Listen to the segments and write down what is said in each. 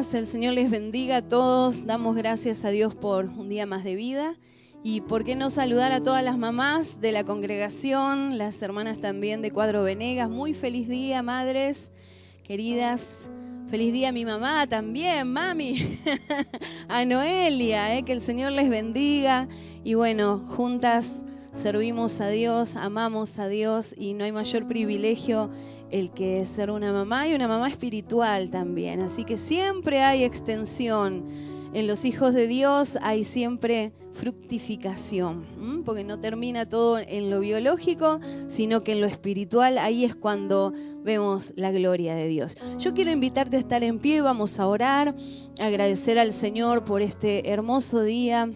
días, el Señor les bendiga a todos. Damos gracias a Dios por un día más de vida. Y por qué no saludar a todas las mamás de la congregación, las hermanas también de Cuadro Venegas. Muy feliz día, madres queridas. Feliz día a mi mamá también, mami. A Noelia, que el Señor les bendiga. Y bueno, juntas servimos a Dios, amamos a Dios y no hay mayor privilegio el que ser una mamá y una mamá espiritual también. Así que siempre hay extensión. En los hijos de Dios hay siempre fructificación, porque no termina todo en lo biológico, sino que en lo espiritual, ahí es cuando vemos la gloria de Dios. Yo quiero invitarte a estar en pie, vamos a orar, agradecer al Señor por este hermoso día.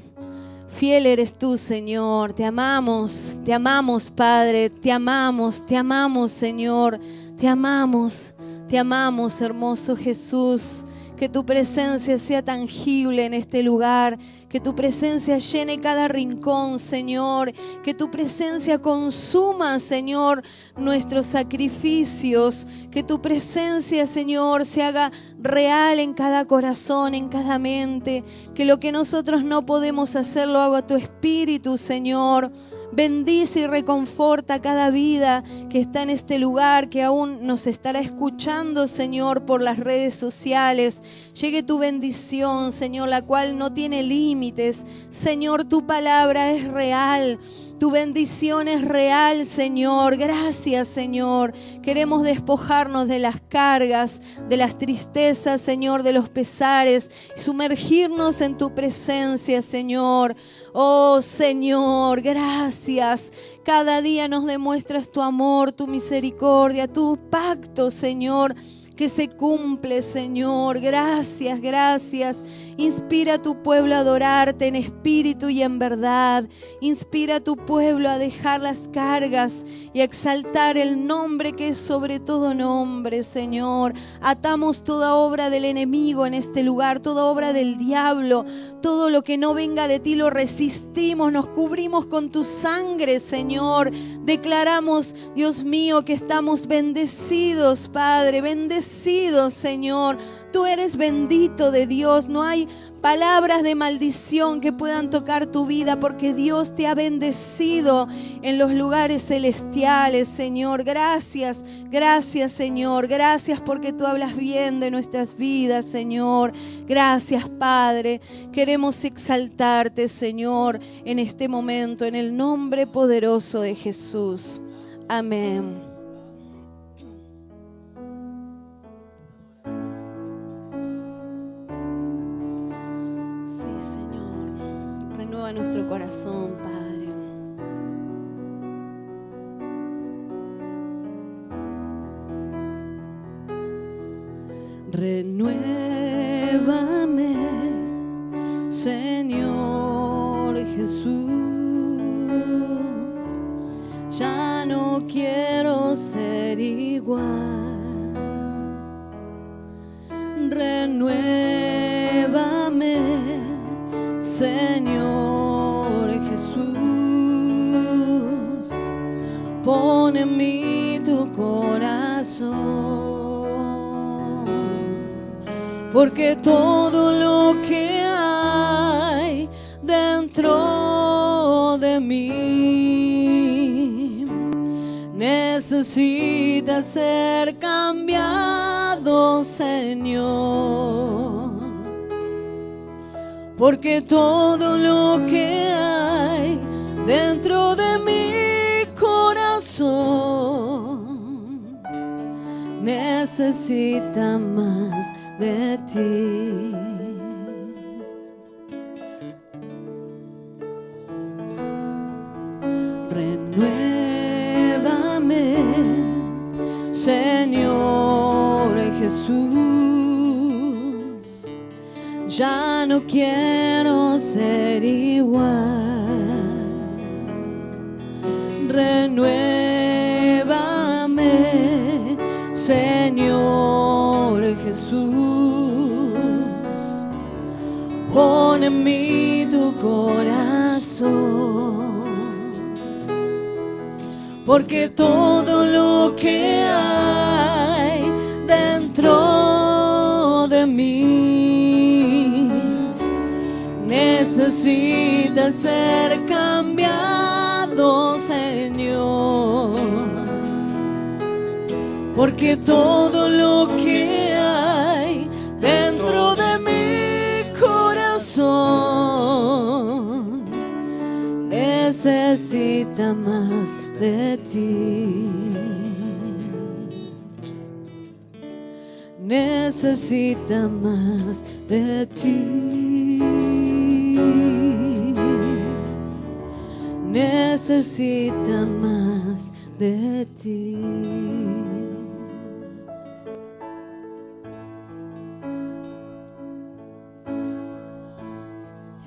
Fiel eres tú, Señor, te amamos, Padre, te amamos, Señor, te amamos, hermoso Jesús. Que tu presencia sea tangible en este lugar, que tu presencia llene cada rincón, Señor, que tu presencia consuma, Señor, nuestros sacrificios, que tu presencia, Señor, se haga real en cada corazón, en cada mente, que lo que nosotros no podemos hacer lo haga tu Espíritu, Señor. Bendice y reconforta cada vida que está en este lugar, que aún nos estará escuchando, Señor, por las redes sociales. Llegue tu bendición, Señor, la cual no tiene límites. Señor, tu palabra es real. Tu bendición es real, Señor. Gracias, Señor. Queremos despojarnos de las cargas, de las tristezas, Señor, de los pesares, y sumergirnos en tu presencia, Señor. Oh, Señor, gracias. Cada día nos demuestras tu amor, tu misericordia, tu pacto, Señor, que se cumple, Señor. Gracias, gracias. Inspira a tu pueblo a adorarte en espíritu y en verdad. Inspira a tu pueblo a dejar las cargas y a exaltar el nombre que es sobre todo nombre, Señor. Atamos toda obra del enemigo en este lugar, toda obra del diablo. Todo lo que no venga de ti lo resistimos, nos cubrimos con tu sangre, Señor. Declaramos, Dios mío, que estamos bendecidos, Padre, bendecidos, Señor. Tú eres bendito de Dios, no hay palabras de maldición que puedan tocar tu vida porque Dios te ha bendecido en los lugares celestiales, Señor. Gracias, gracias, Señor. Gracias porque tú hablas bien de nuestras vidas, Señor. Gracias, Padre. Queremos exaltarte, Señor, en este momento, en el nombre poderoso de Jesús. Amén. A nuestro corazón, Padre. Renuévame, Señor Jesús. Ya no quiero ser igual. Renuévame, Señor Jesús, pon en mí tu corazón, porque todo lo que hay dentro de mí necesita ser cambiado, Señor. Porque todo lo que hay dentro de mi corazón necesita más de ti. Renuévame, Señor Jesús. Ya no quiero ser igual. Renuévame, Señor Jesús. Pon en mí tu corazón, porque todo lo que hay dentro de mí necesita ser cambiado, Señor, porque todo lo que hay dentro de mi corazón necesita más de ti. Necesita más de ti. Necesita más de ti.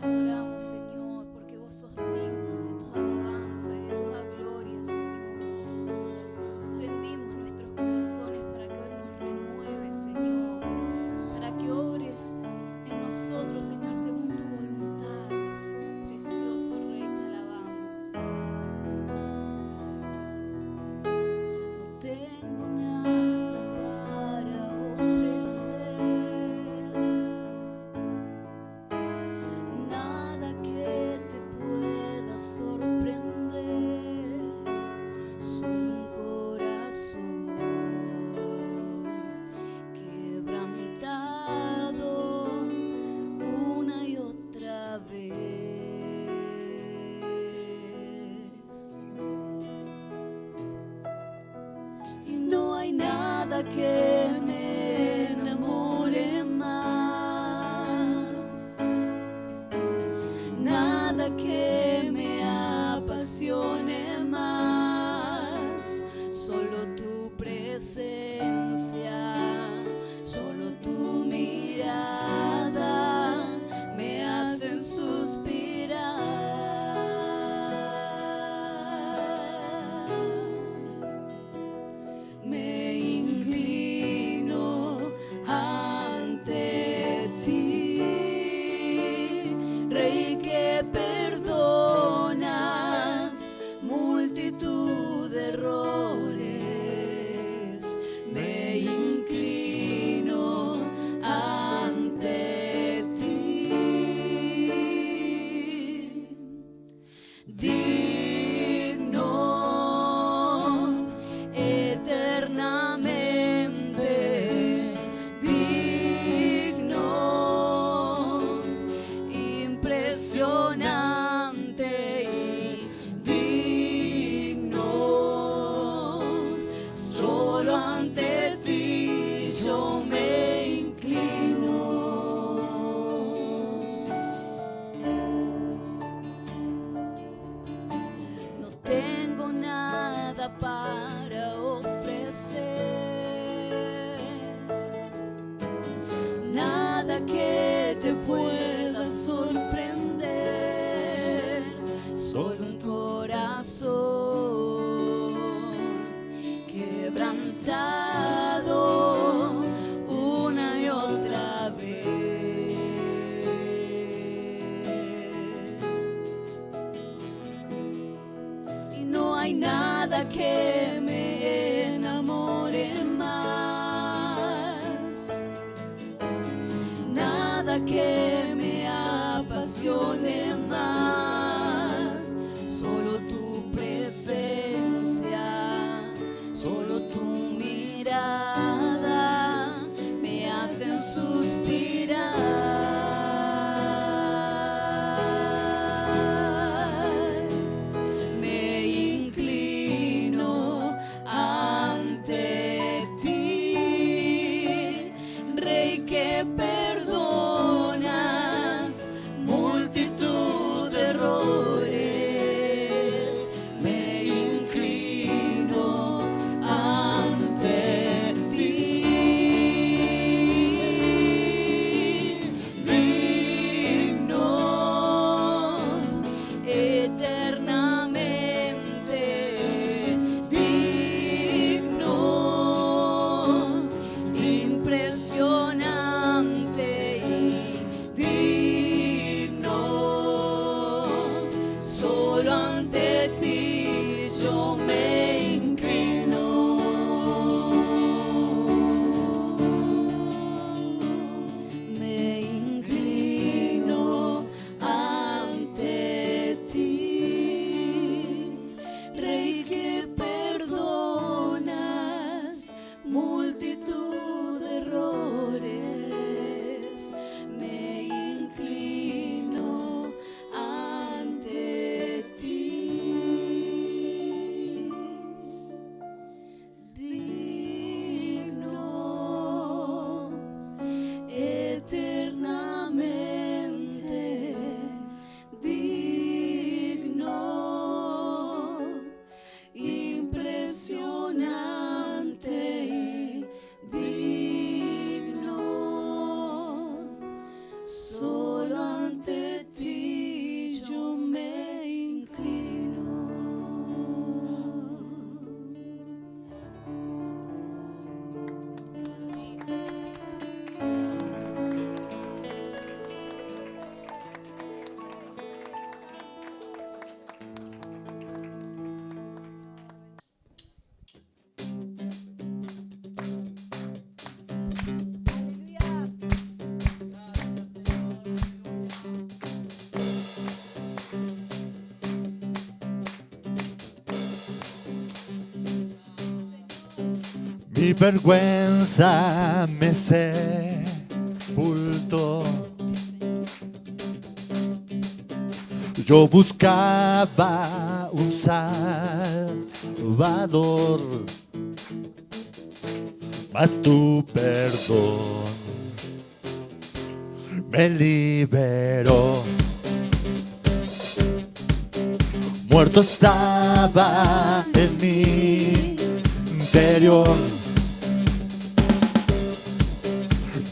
Te adoramos, Señor, porque vos sos digno de toda alabanza y de toda gloria, Señor. Rendimos nuestros corazones para que hoy nos renueves, Señor, para que obres en nosotros, Señor, según tu voluntad. Precioso Rey, te alabamos. No tengo nada para ofrecer, nada que te pueda sorprender, solo un corazón quebrantado una y otra vez. Y no hay nada que me enamore más, nada que me apasione más, solo tu presencia, solo tu mirada me hacen suspirar. Me inclino ante ti, Rey que perdonas multitud de errores. Me inclino ante ti, digno eternamente, digno, impresionante y digno. Solo ante ti yo me inclino. No tengo nada para ofrecer, nada que te pueda sorprender, solo un corazón quebrantado una y otra vez. Y no hay nada que me enamore más, nada que me apasione más, solo tu presencia, solo tu mirada me hacen suspirar. Me inclino ante ti, Rey que perdonas multitud de errores. Me inclino ante ti, digno eternamente, digno, impresionante y digno. Solo ante ti yo me inclino. Me inclino ante Mi vergüenza me sepultó. Yo buscaba un Salvador, mas tu perdón me liberó. Muerto estaba en mi interior,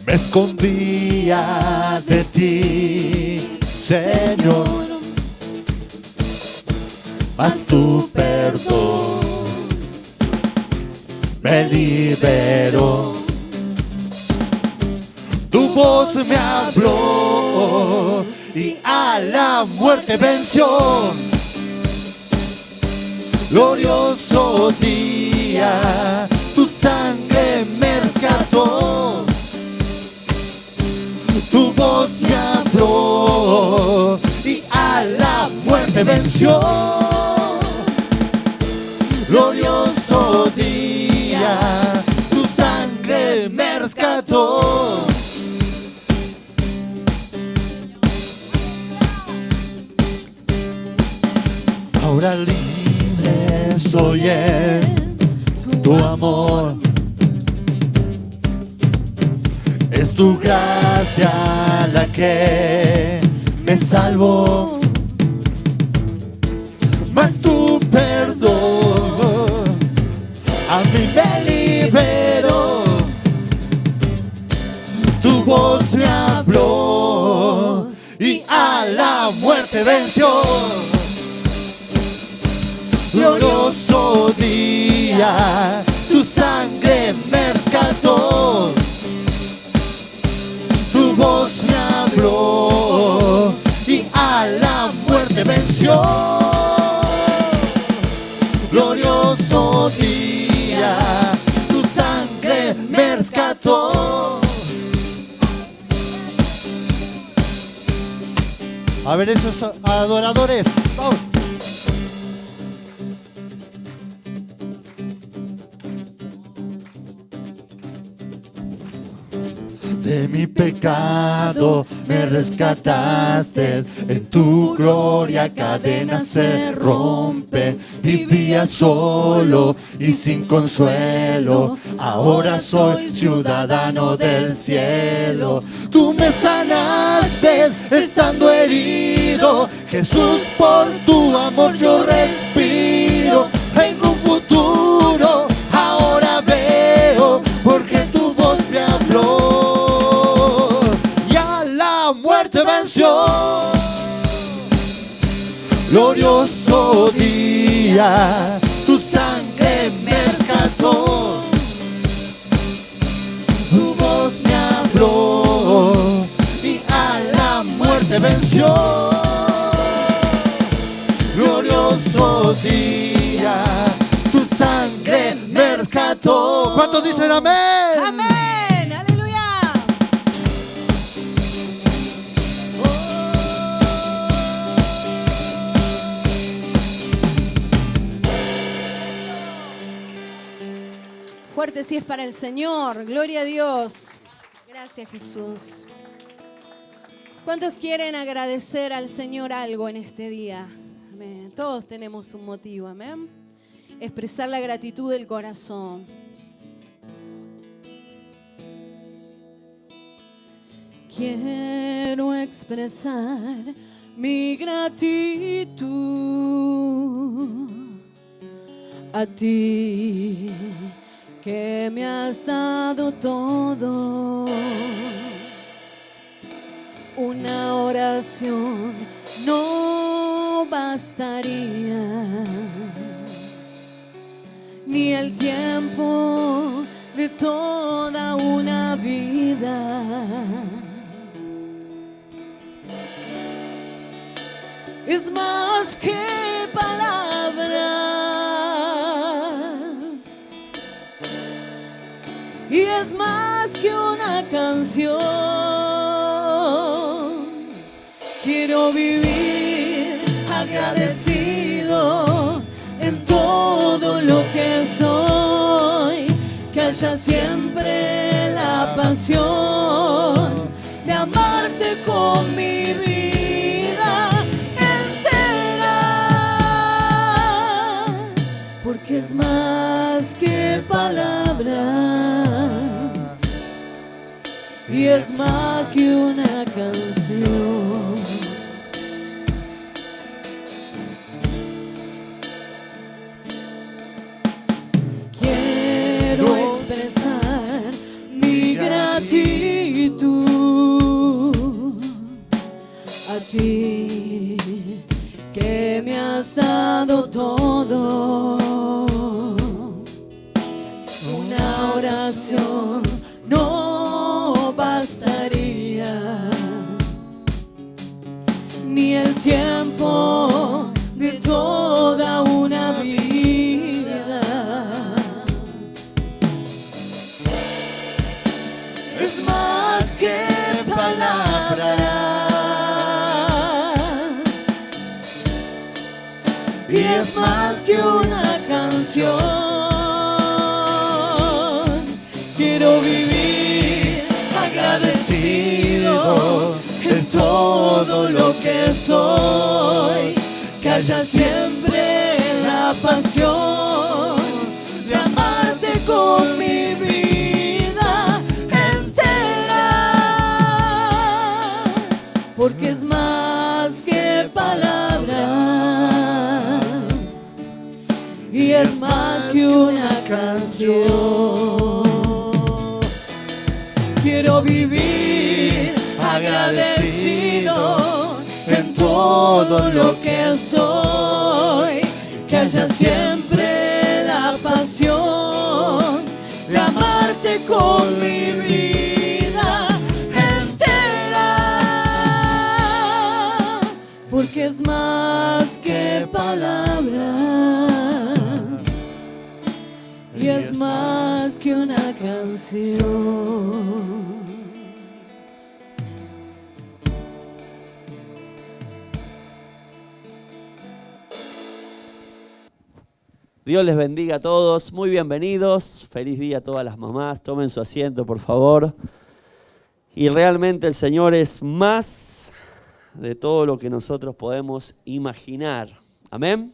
me escondía de ti, Señor, mas tu perdón me liberó. Tu voz me habló y a la muerte venció. Glorioso día, tu sangre me rescató. Tu voz me habló y a la muerte venció. Glorioso día, tu sangre me rescató. Ahora libre soy en tu amor. Es tu gracia la que me salvó, mas tu perdón a mí me liberó. Tu voz me habló y a la muerte venció. Glorioso día, tu sangre me rescató. Tu voz me habló y a la muerte venció. Glorioso día, tu sangre me rescató. A ver esos adoradores, vamos. De mi pecado me rescataste, en tu gloria cadenas se rompen. Vivía solo y sin consuelo, ahora soy ciudadano del cielo. Tú me sanaste estando herido, Jesús, por tu amor yo respiro. Tengo un futuro, ahora veo, porque tu voz me habló. Muerte venció. Glorioso día, tu sangre me rescató. Tu voz me habló y a la muerte venció. Glorioso día, tu sangre me rescató. ¿Cuántos dicen amén? Amén. Fuerte si es para el Señor. Gloria a Dios. Gracias, Jesús. ¿Cuántos quieren agradecer al Señor algo en este día? Amén. Todos tenemos un motivo, amén. Expresar la gratitud del corazón. Quiero expresar mi gratitud a ti, que me has dado todo. Una oración no bastaría, ni el tiempo de toda una vida. Es más que palabras, y es más que una canción. Quiero vivir agradecido en todo lo que soy, que haya y es más que una canción. Quiero vivir agradecido en todo lo que soy, que haya siempre la pasión de amarte con mi vida entera, porque es más que palabras y es más que una canción. Quiero vivir agradecido en todo lo que soy, que haya siempre la pasión de amarte con mi vida entera, porque es más que palabras y es más que una canción. Dios les bendiga a todos, muy bienvenidos, feliz día a todas las mamás, tomen su asiento por favor. Y realmente el Señor es más de todo lo que nosotros podemos imaginar, amén.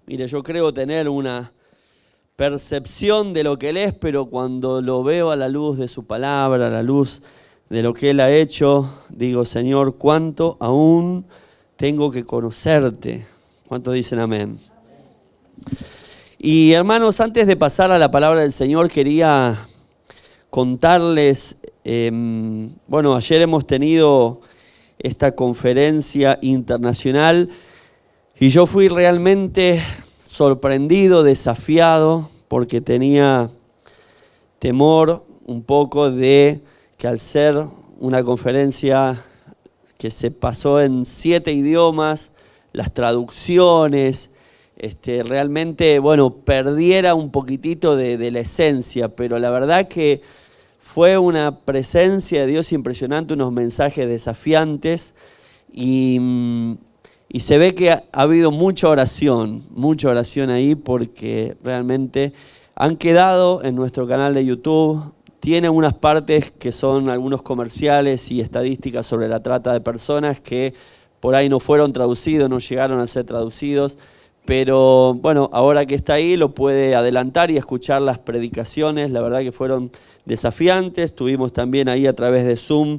Mire, yo creo tener una percepción de lo que Él es, pero cuando lo veo a la luz de su palabra, a la luz de lo que Él ha hecho, digo, Señor, ¿cuánto aún tengo que conocerte? ¿Cuántos dicen amén? Y hermanos, antes de pasar a la palabra del Señor, quería contarles, ayer hemos tenido esta conferencia internacional y yo fui realmente sorprendido, desafiado, porque tenía temor un poco de que al ser una conferencia que se pasó en 7 idiomas, las traducciones, realmente, perdiera un poquitito de la esencia, pero la verdad que fue una presencia de Dios impresionante, unos mensajes desafiantes y se ve que ha habido mucha oración ahí, porque realmente han quedado en nuestro canal de YouTube, tiene unas partes que son algunos comerciales y estadísticas sobre la trata de personas que por ahí no fueron traducidos, no llegaron a ser traducidos. Pero bueno, ahora que está ahí lo puede adelantar y escuchar las predicaciones, la verdad que fueron desafiantes. Estuvimos también ahí a través de Zoom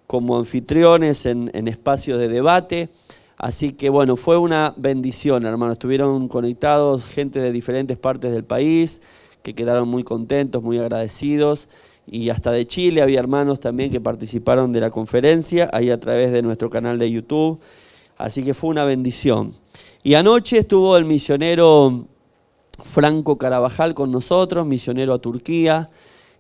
como anfitriones en espacios de debate. Así que bueno, fue una bendición, hermanos. Estuvieron conectados gente de diferentes partes del país que quedaron muy contentos, muy agradecidos. Y hasta de Chile había hermanos también que participaron de la conferencia ahí a través de nuestro canal de YouTube. Así que fue una bendición. Y anoche estuvo el misionero Franco Carabajal con nosotros, misionero a Turquía,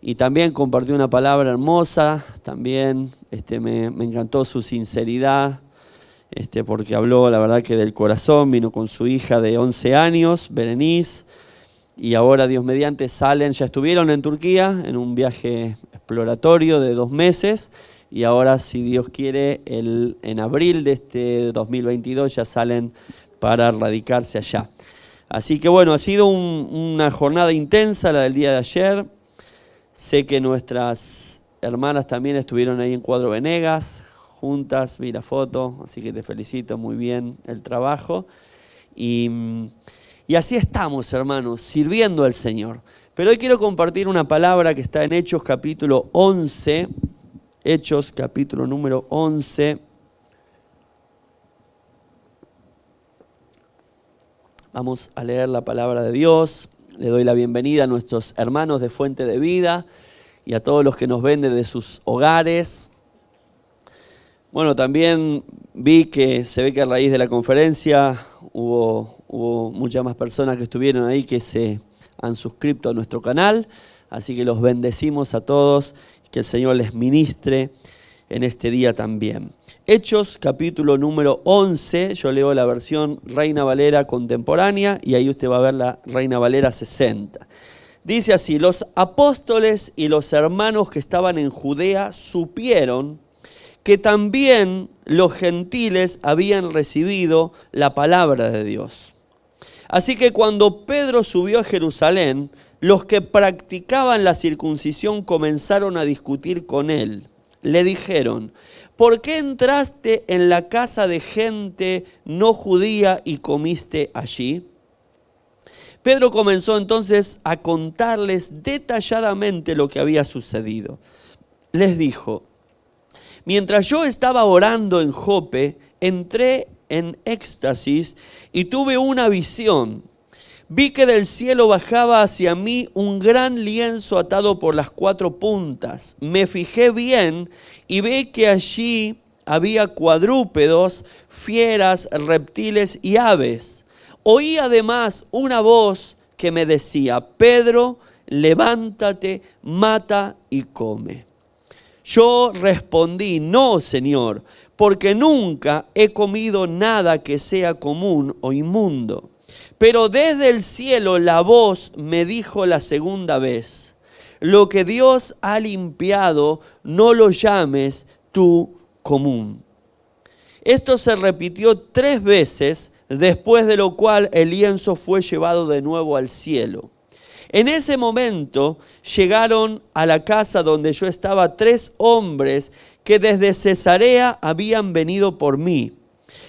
y también compartió una palabra hermosa. También me encantó su sinceridad, porque habló, la verdad, que del corazón. Vino con su hija de 11 años, Berenice, y ahora, Dios mediante, ya estuvieron en Turquía en un viaje exploratorio de 2 meses, y ahora, si Dios quiere, en abril de este 2022 ya salen para radicarse allá. Así que bueno, ha sido una jornada intensa la del día de ayer. Sé que nuestras hermanas también estuvieron ahí en Cuadro Venegas, juntas, vi la foto, así que te felicito, muy bien el trabajo. Y así estamos, hermanos, sirviendo al Señor. Pero hoy quiero compartir una palabra que está en Hechos capítulo 11, Hechos capítulo número 11. Vamos a leer la palabra de Dios. Le doy la bienvenida a nuestros hermanos de Fuente de Vida y a todos los que nos ven desde sus hogares. Bueno, también vi que se ve que a raíz de la conferencia hubo muchas más personas que estuvieron ahí que se han suscrito a nuestro canal. Así que los bendecimos a todos, que el Señor les ministre en este día también. Hechos, capítulo número 11, yo leo la versión Reina Valera contemporánea y ahí usted va a ver la Reina Valera 60. Dice así: los apóstoles y los hermanos que estaban en Judea supieron que también los gentiles habían recibido la palabra de Dios. Así que cuando Pedro subió a Jerusalén, los que practicaban la circuncisión comenzaron a discutir con él. Le dijeron: ¿por qué entraste en la casa de gente no judía y comiste allí? Pedro comenzó entonces a contarles detalladamente lo que había sucedido. Les dijo: mientras yo estaba orando en Jope, entré en éxtasis y tuve una visión. Vi que del cielo bajaba hacia mí un gran lienzo atado por las 4 puntas. Me fijé bien y vi que allí había cuadrúpedos, fieras, reptiles y aves. Oí además una voz que me decía: Pedro, levántate, mata y come. Yo respondí: no, Señor, porque nunca he comido nada que sea común o inmundo. Pero desde el cielo la voz me dijo la segunda vez: lo que Dios ha limpiado, no lo llames tú común. Esto se repitió 3 veces, después de lo cual el lienzo fue llevado de nuevo al cielo. En ese momento llegaron a la casa donde yo estaba 3 hombres que desde Cesarea habían venido por mí.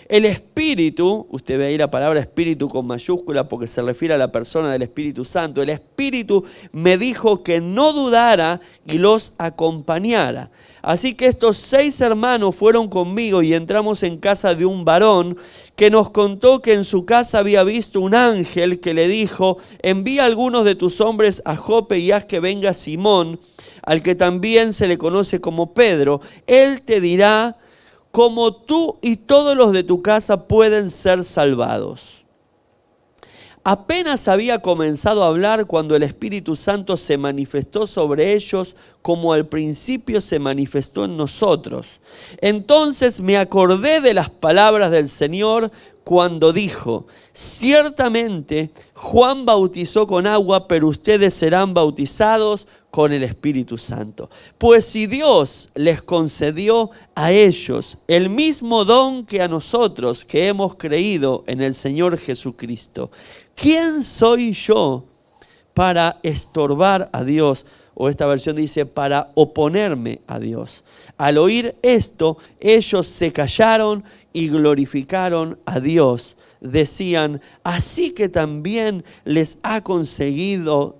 El Espíritu, usted ve ahí la palabra Espíritu con mayúscula porque se refiere a la persona del Espíritu Santo. El Espíritu me dijo que no dudara y los acompañara. Así que estos 6 hermanos fueron conmigo y entramos en casa de un varón que nos contó que en su casa había visto un ángel que le dijo: envía a algunos de tus hombres a Jope y haz que venga Simón, al que también se le conoce como Pedro. Él te dirá cómo tú y todos los de tu casa pueden ser salvados. Apenas había comenzado a hablar cuando el Espíritu Santo se manifestó sobre ellos como al principio se manifestó en nosotros. Entonces me acordé de las palabras del Señor cuando dijo: ciertamente Juan bautizó con agua, pero ustedes serán bautizados con el Espíritu Santo. Pues si Dios les concedió a ellos el mismo don que a nosotros que hemos creído en el Señor Jesucristo, ¿quién soy yo para estorbar a Dios? O esta versión dice: para oponerme a Dios. Al oír esto, ellos se callaron y glorificaron a Dios. Decían: así que también les ha concedido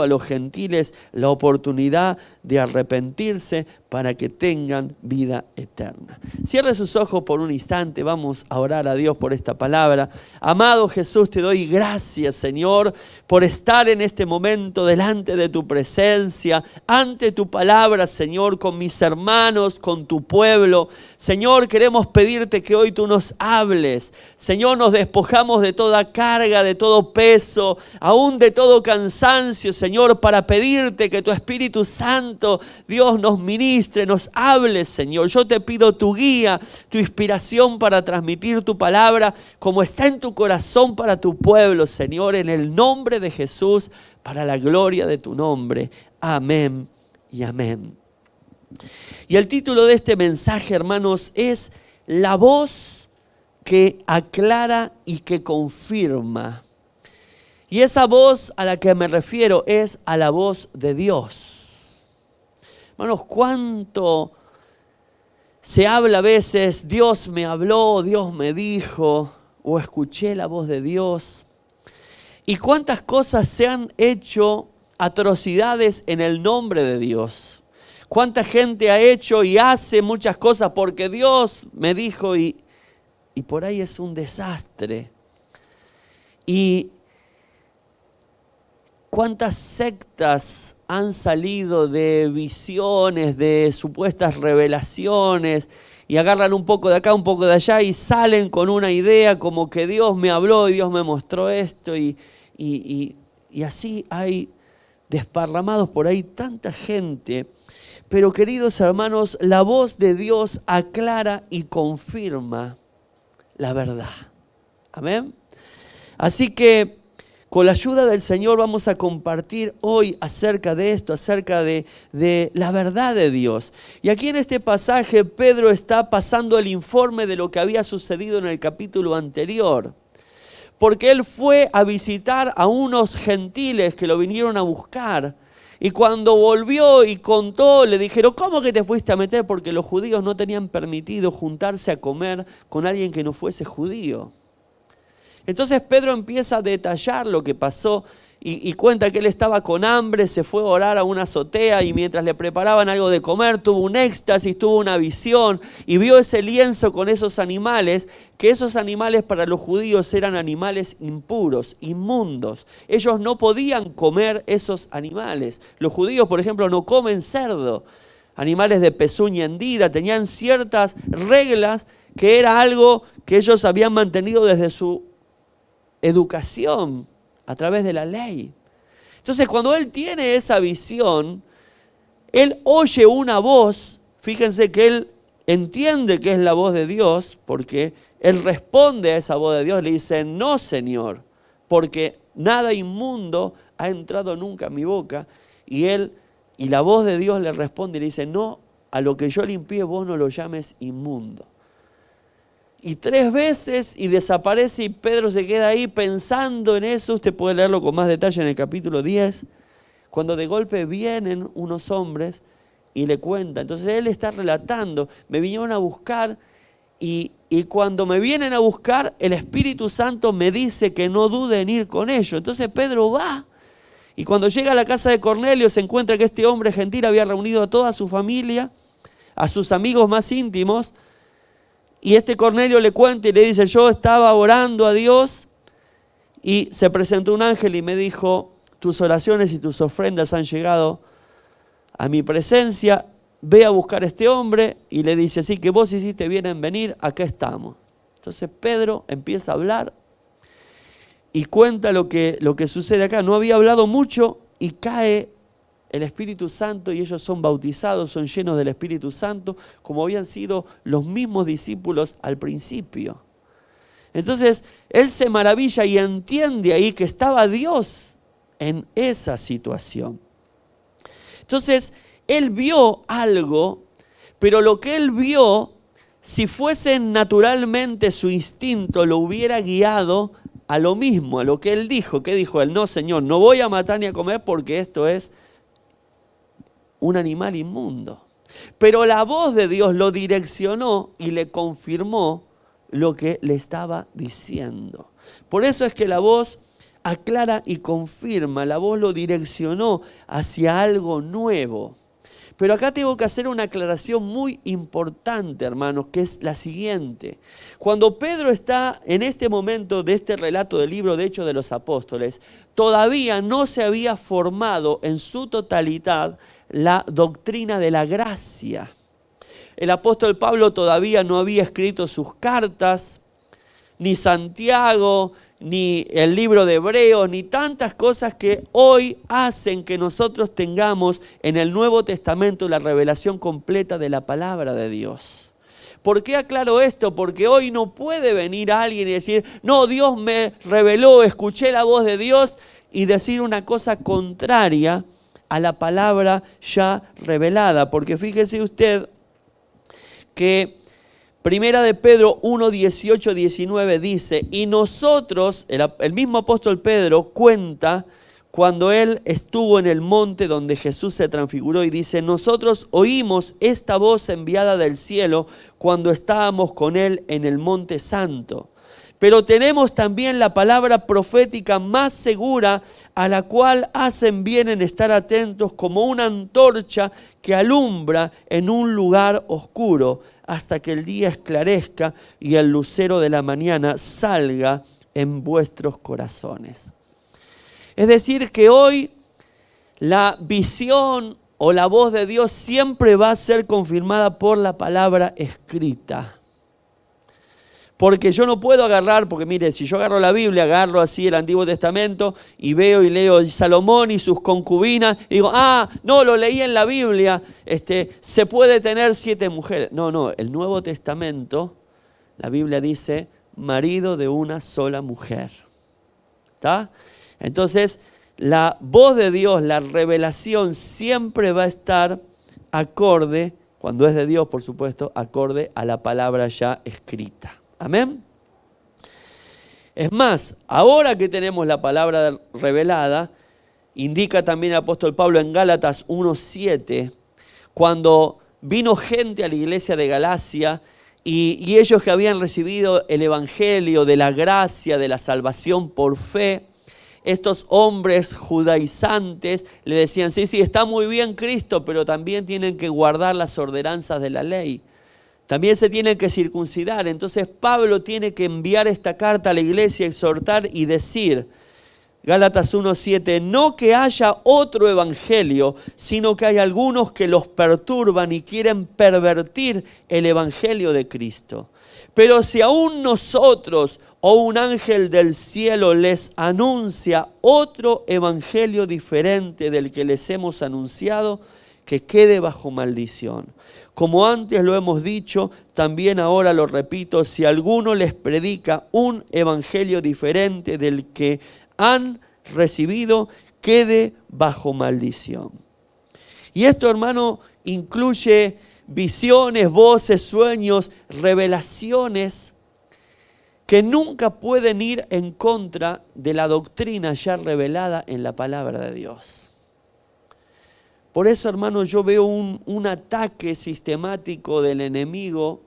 a los gentiles la oportunidad de arrepentirse para que tengan vida eterna. Cierre sus ojos por un instante, vamos a orar a Dios por esta palabra. Amado Jesús, te doy gracias, Señor, por estar en este momento delante de tu presencia, ante tu palabra, Señor, con mis hermanos, con tu pueblo. Señor, queremos pedirte que hoy tú nos hables. Señor, nos despojamos de toda carga, de todo peso, aún de todo cansancio, Señor, para pedirte que tu Espíritu Santo, Dios, nos ministre, nos hable, Señor. Yo te pido tu guía, tu inspiración para transmitir tu palabra como está en tu corazón para tu pueblo, Señor, en el nombre de Jesús, para la gloria de tu nombre. Amén y amén. Y el título de este mensaje, hermanos, es La voz que aclara y que confirma. Y esa voz a la que me refiero es a la voz de Dios. Hermanos, cuánto se habla a veces: Dios me habló, Dios me dijo, o escuché la voz de Dios. Y cuántas cosas se han hecho, atrocidades en el nombre de Dios. Cuánta gente ha hecho y hace muchas cosas porque Dios me dijo y por ahí es un desastre. Y cuántas sectas han salido de visiones, de supuestas revelaciones, y agarran un poco de acá, un poco de allá, y salen con una idea como que Dios me habló y Dios me mostró esto, y así hay desparramados por ahí tanta gente. Pero queridos hermanos, la voz de Dios aclara y confirma la verdad. Amén. Así que con la ayuda del Señor vamos a compartir hoy acerca de esto, acerca de la verdad de Dios. Y aquí en este pasaje Pedro está pasando el informe de lo que había sucedido en el capítulo anterior. Porque él fue a visitar a unos gentiles que lo vinieron a buscar. Y cuando volvió y contó, le dijeron, ¿cómo que te fuiste a meter? Porque los judíos no tenían permitido juntarse a comer con alguien que no fuese judío. Entonces Pedro empieza a detallar lo que pasó y cuenta que él estaba con hambre, se fue a orar a una azotea y mientras le preparaban algo de comer tuvo un éxtasis, tuvo una visión y vio ese lienzo con esos animales, que esos animales para los judíos eran animales impuros, inmundos. Ellos no podían comer esos animales. Los judíos, por ejemplo, no comen cerdo, animales de pezuña hendida, tenían ciertas reglas que era algo que ellos habían mantenido desde su educación a través de la ley. Entonces cuando él tiene esa visión, él oye una voz, fíjense que él entiende que es la voz de Dios, porque él responde a esa voz de Dios, le dice, no Señor, porque nada inmundo ha entrado nunca en mi boca, y la voz de Dios le responde y le dice, no, a lo que yo limpié vos no lo llames inmundo. Y 3 veces y desaparece y Pedro se queda ahí pensando en eso. Usted puede leerlo con más detalle en el capítulo 10. Cuando de golpe vienen unos hombres y le cuentan. Entonces él está relatando, me vinieron a buscar y cuando me vienen a buscar el Espíritu Santo me dice que no dude en ir con ellos. Entonces Pedro va y cuando llega a la casa de Cornelio se encuentra que este hombre gentil había reunido a toda su familia, a sus amigos más íntimos. Y este Cornelio le cuenta y le dice, yo estaba orando a Dios y se presentó un ángel y me dijo, tus oraciones y tus ofrendas han llegado a mi presencia, ve a buscar a este hombre y le dice, sí, que vos hiciste bien en venir, acá estamos. Entonces Pedro empieza a hablar y cuenta lo que sucede acá. No había hablado mucho y cae el Espíritu Santo y ellos son bautizados, son llenos del Espíritu Santo, como habían sido los mismos discípulos al principio. Entonces, él se maravilla y entiende ahí que estaba Dios en esa situación. Entonces, él vio algo, pero lo que él vio, si fuese naturalmente su instinto, lo hubiera guiado a lo mismo, a lo que él dijo. ¿Qué dijo él? No, Señor, no voy a matar ni a comer porque esto es un animal inmundo. Pero la voz de Dios lo direccionó y le confirmó lo que le estaba diciendo. Por eso es que la voz aclara y confirma, la voz lo direccionó hacia algo nuevo. Pero acá tengo que hacer una aclaración muy importante, hermanos, que es la siguiente. Cuando Pedro está en este momento de este relato del libro de Hechos de los Apóstoles, todavía no se había formado en su totalidad la doctrina de la gracia. El apóstol Pablo todavía no había escrito sus cartas, ni Santiago, ni el libro de Hebreos, ni tantas cosas que hoy hacen que nosotros tengamos en el Nuevo Testamento la revelación completa de la palabra de Dios. ¿Por qué aclaro esto? Porque hoy no puede venir alguien y decir, no, Dios me reveló, escuché la voz de Dios, y decir una cosa contraria a la palabra ya revelada. Porque fíjese usted que Primera de Pedro 1, 18, 19 dice, y nosotros, el mismo apóstol Pedro cuenta cuando él estuvo en el monte donde Jesús se transfiguró y dice, nosotros oímos esta voz enviada del cielo cuando estábamos con él en el monte santo. Pero tenemos también la palabra profética más segura, a la cual hacen bien en estar atentos como una antorcha que alumbra en un lugar oscuro, hasta que el día esclarezca y el lucero de la mañana salga en vuestros corazones. Es decir, que hoy la visión o la voz de Dios siempre va a ser confirmada por la palabra escrita. Porque yo no puedo agarrar, porque mire, si yo agarro la Biblia, agarro así el Antiguo Testamento y veo y leo Salomón y sus concubinas, y digo, no, lo leí en la Biblia, se puede tener 7 mujeres. No, el Nuevo Testamento, la Biblia dice, marido de una sola mujer. ¿Está? Entonces, la voz de Dios, la revelación siempre va a estar acorde, cuando es de Dios, por supuesto, acorde a la palabra ya escrita. Amén. Es más, ahora que tenemos la palabra revelada, indica también el apóstol Pablo en Gálatas 1:7, cuando vino gente a la iglesia de Galacia y ellos que habían recibido el evangelio de la gracia, de la salvación por fe, estos hombres judaizantes le decían, sí, está muy bien Cristo, pero también tienen que guardar las ordenanzas de la ley. También se tienen que circuncidar. Entonces Pablo tiene que enviar esta carta a la iglesia, exhortar y decir, Gálatas 1:7, no que haya otro evangelio, sino que hay algunos que los perturban y quieren pervertir el evangelio de Cristo. Pero si aún nosotros o un ángel del cielo les anuncia otro evangelio diferente del que les hemos anunciado, que quede bajo maldición. Como antes lo hemos dicho, también ahora lo repito, si alguno les predica un evangelio diferente del que han recibido, quede bajo maldición. Y esto, hermano, incluye visiones, voces, sueños, revelaciones que nunca pueden ir en contra de la doctrina ya revelada en la palabra de Dios. Por eso, hermano, yo veo un ataque sistemático del enemigo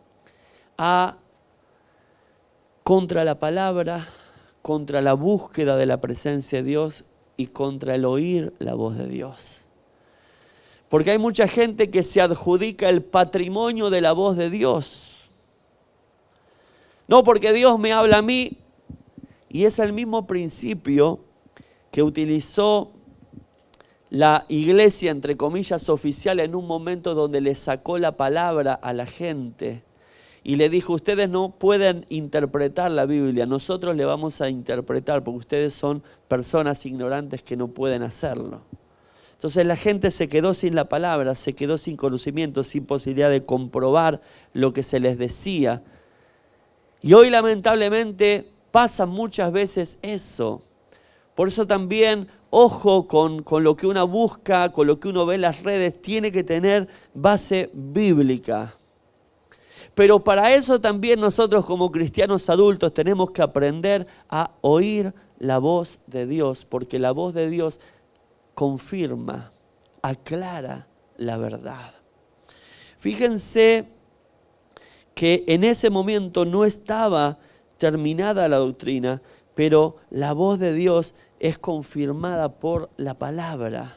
contra la palabra, contra la búsqueda de la presencia de Dios y contra el oír la voz de Dios. Porque hay mucha gente que se adjudica el patrimonio de la voz de Dios. No, porque Dios me habla a mí. Y es el mismo principio que utilizó la iglesia, entre comillas, oficial en un momento donde le sacó la palabra a la gente y le dijo, ustedes no pueden interpretar la Biblia, nosotros le vamos a interpretar porque ustedes son personas ignorantes que no pueden hacerlo. Entonces la gente se quedó sin la palabra, se quedó sin conocimiento, sin posibilidad de comprobar lo que se les decía. Y hoy lamentablemente pasa muchas veces eso. Por eso también, ojo con lo que uno busca, con lo que uno ve en las redes, tiene que tener base bíblica. Pero para eso también nosotros como cristianos adultos tenemos que aprender a oír la voz de Dios, porque la voz de Dios confirma, aclara la verdad. Fíjense que en ese momento no estaba terminada la doctrina, pero la voz de Dios es confirmada por la palabra.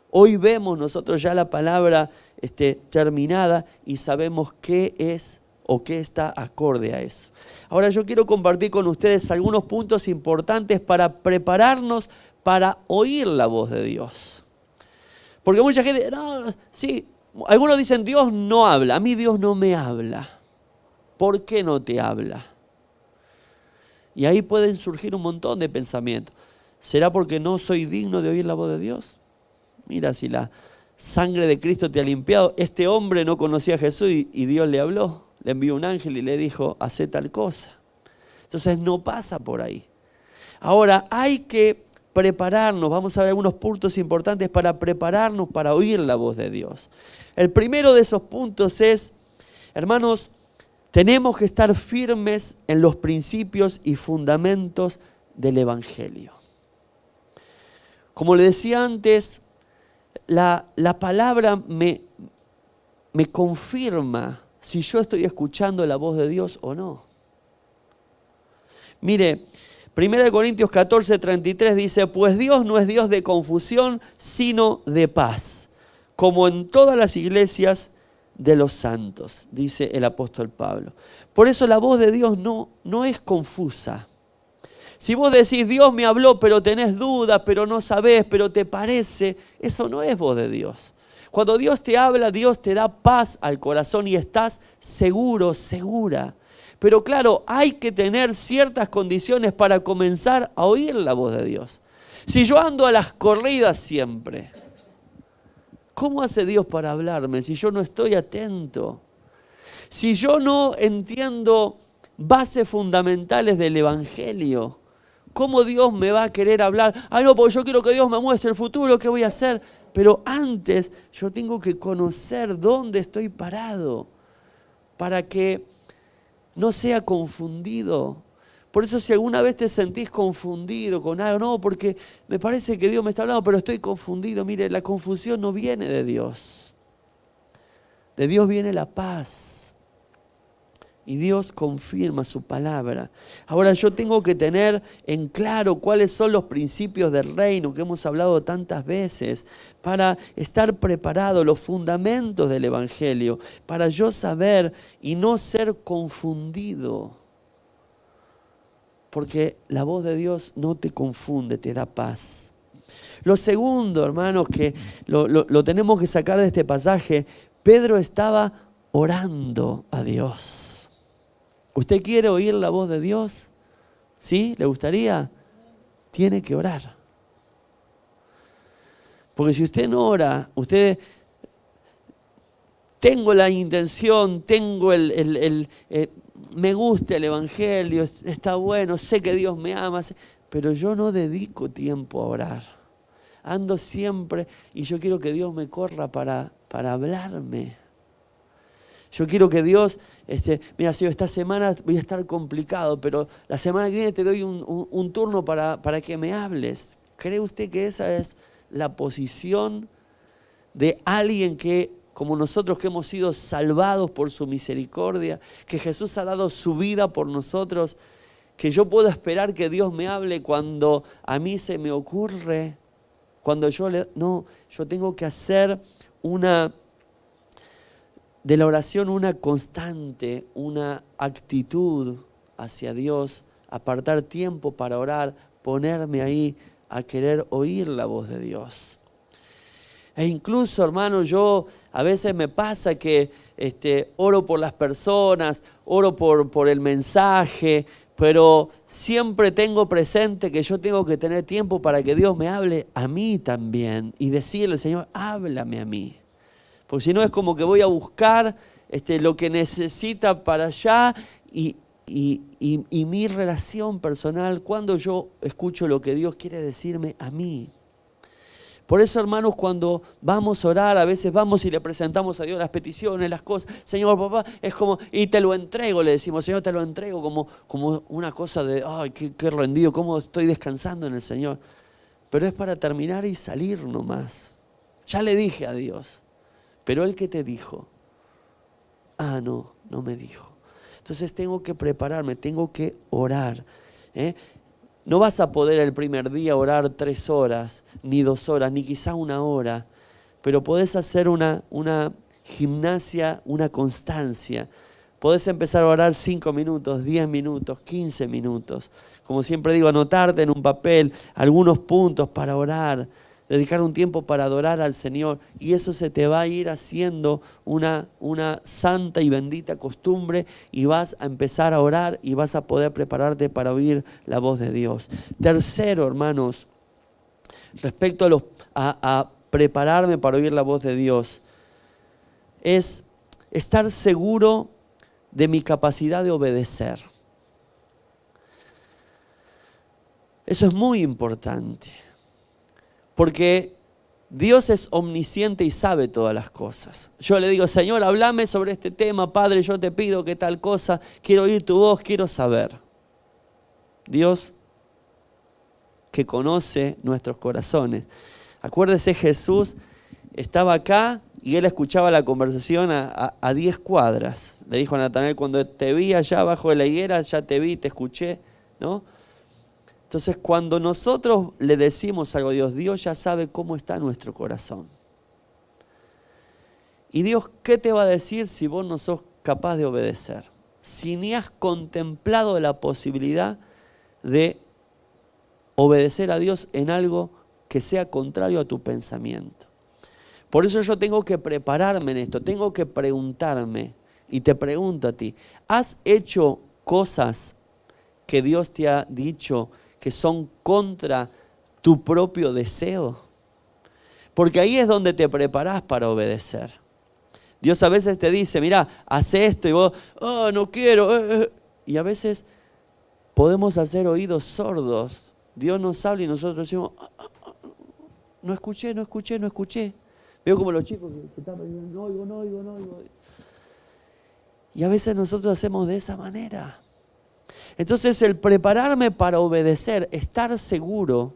Hoy vemos nosotros ya la palabra terminada y sabemos qué es o qué está acorde a eso. Ahora yo quiero compartir con ustedes algunos puntos importantes para prepararnos para oír la voz de Dios. Porque mucha gente, no, sí, algunos dicen Dios no habla, a mí Dios no me habla. ¿Por qué no te habla? Y ahí pueden surgir un montón de pensamientos. ¿Será porque no soy digno de oír la voz de Dios? Mira, si la sangre de Cristo te ha limpiado. Este hombre no conocía a Jesús y Dios le habló. Le envió un ángel y le dijo, haz tal cosa. Entonces no pasa por ahí. Ahora hay que prepararnos. Vamos a ver algunos puntos importantes para prepararnos para oír la voz de Dios. El primero de esos puntos es, hermanos, tenemos que estar firmes en los principios y fundamentos del Evangelio. Como le decía antes, la palabra me confirma si yo estoy escuchando la voz de Dios o no. Mire, 1 Corintios 14:33 dice, pues Dios no es Dios de confusión, sino de paz, como en todas las iglesias de los santos, dice el apóstol Pablo. Por eso la voz de Dios no es confusa. Si vos decís, Dios me habló, pero tenés dudas, pero no sabés, pero te parece, eso no es voz de Dios. Cuando Dios te habla, Dios te da paz al corazón y estás seguro, segura. Pero claro, hay que tener ciertas condiciones para comenzar a oír la voz de Dios. Si yo ando a las corridas siempre, ¿cómo hace Dios para hablarme si yo no estoy atento? Si yo no entiendo bases fundamentales del Evangelio, ¿Cómo Dios me va a querer hablar? Ay, no, porque yo quiero que Dios me muestre el futuro, ¿qué voy a hacer? Pero antes yo tengo que conocer dónde estoy parado para que no sea confundido. Por eso si alguna vez te sentís confundido con algo, no, porque me parece que Dios me está hablando, pero estoy confundido. Mire, la confusión no viene de Dios. De Dios viene la paz. Y Dios confirma su palabra. Ahora yo tengo que tener en claro cuáles son los principios del reino que hemos hablado tantas veces para estar preparado, los fundamentos del evangelio, para yo saber y no ser confundido. Porque la voz de Dios no te confunde, te da paz. Lo segundo, hermanos, que lo tenemos que sacar de este pasaje, Pedro estaba orando a Dios. ¿Usted quiere oír la voz de Dios? ¿Sí? ¿Le gustaría? Tiene que orar. Porque si usted no ora, usted... Tengo la intención, tengo me gusta el evangelio, está bueno, sé que Dios me ama, pero yo no dedico tiempo a orar. Ando siempre y yo quiero que Dios me corra para hablarme. Yo quiero que Dios, mira, Señor, esta semana voy a estar complicado, pero la semana que viene te doy un turno para que me hables. ¿Cree usted que esa es la posición de alguien que, como nosotros que hemos sido salvados por su misericordia, que Jesús ha dado su vida por nosotros, que yo puedo esperar que Dios me hable cuando a mí se me ocurre, cuando no, yo tengo que hacer de la oración una constante, una actitud hacia Dios, apartar tiempo para orar, ponerme ahí a querer oír la voz de Dios. E incluso, hermano, yo a veces me pasa que oro por las personas, oro por el mensaje, pero siempre tengo presente que yo tengo que tener tiempo para que Dios me hable a mí también y decirle, Señor, háblame a mí. Porque si no es como que voy a buscar lo que necesita para allá y mi relación personal, cuando yo escucho lo que Dios quiere decirme a mí. Por eso, hermanos, cuando vamos a orar, a veces vamos y le presentamos a Dios las peticiones, las cosas. Señor, papá, es como, y te lo entrego, le decimos, Señor, te lo entrego como una cosa de, ay, qué rendido, cómo estoy descansando en el Señor. Pero es para terminar y salir nomás. Ya le dije a Dios. Pero Él, ¿qué te dijo? Ah, no me dijo. Entonces tengo que prepararme, tengo que orar. No vas a poder el primer día orar 3 horas, ni 2 horas, ni quizá 1 hora, pero podés hacer una gimnasia, una constancia. Podés empezar a orar 5 minutos, 10 minutos, 15 minutos. Como siempre digo, anotarte en un papel algunos puntos para orar. Dedicar un tiempo para adorar al Señor y eso se te va a ir haciendo una santa y bendita costumbre y vas a empezar a orar y vas a poder prepararte para oír la voz de Dios. Tercero, hermanos, respecto a prepararme para oír la voz de Dios, es estar seguro de mi capacidad de obedecer. Eso es muy importante. Porque Dios es omnisciente y sabe todas las cosas. Yo le digo, Señor, háblame sobre este tema, Padre, yo te pido que tal cosa, quiero oír tu voz, quiero saber. Dios que conoce nuestros corazones. Acuérdese, Jesús estaba acá y Él escuchaba la conversación a 10 cuadras. Le dijo a Natanael, cuando te vi allá abajo de la higuera, ya te vi, te escuché, ¿no? Entonces, cuando nosotros le decimos algo a Dios, Dios ya sabe cómo está nuestro corazón. Y Dios, ¿qué te va a decir si vos no sos capaz de obedecer? Si ni has contemplado la posibilidad de obedecer a Dios en algo que sea contrario a tu pensamiento. Por eso yo tengo que prepararme en esto, tengo que preguntarme, y te pregunto a ti, ¿has hecho cosas que Dios te ha dicho que son contra tu propio deseo? Porque ahí es donde te preparás para obedecer. Dios a veces te dice, mira, haz esto y vos, no quiero. Y a veces podemos hacer oídos sordos. Dios nos habla y nosotros decimos, no escuché. Veo como los chicos que se tapan y dicen, no oigo. Y a veces nosotros hacemos de esa manera. Entonces el prepararme para obedecer, estar seguro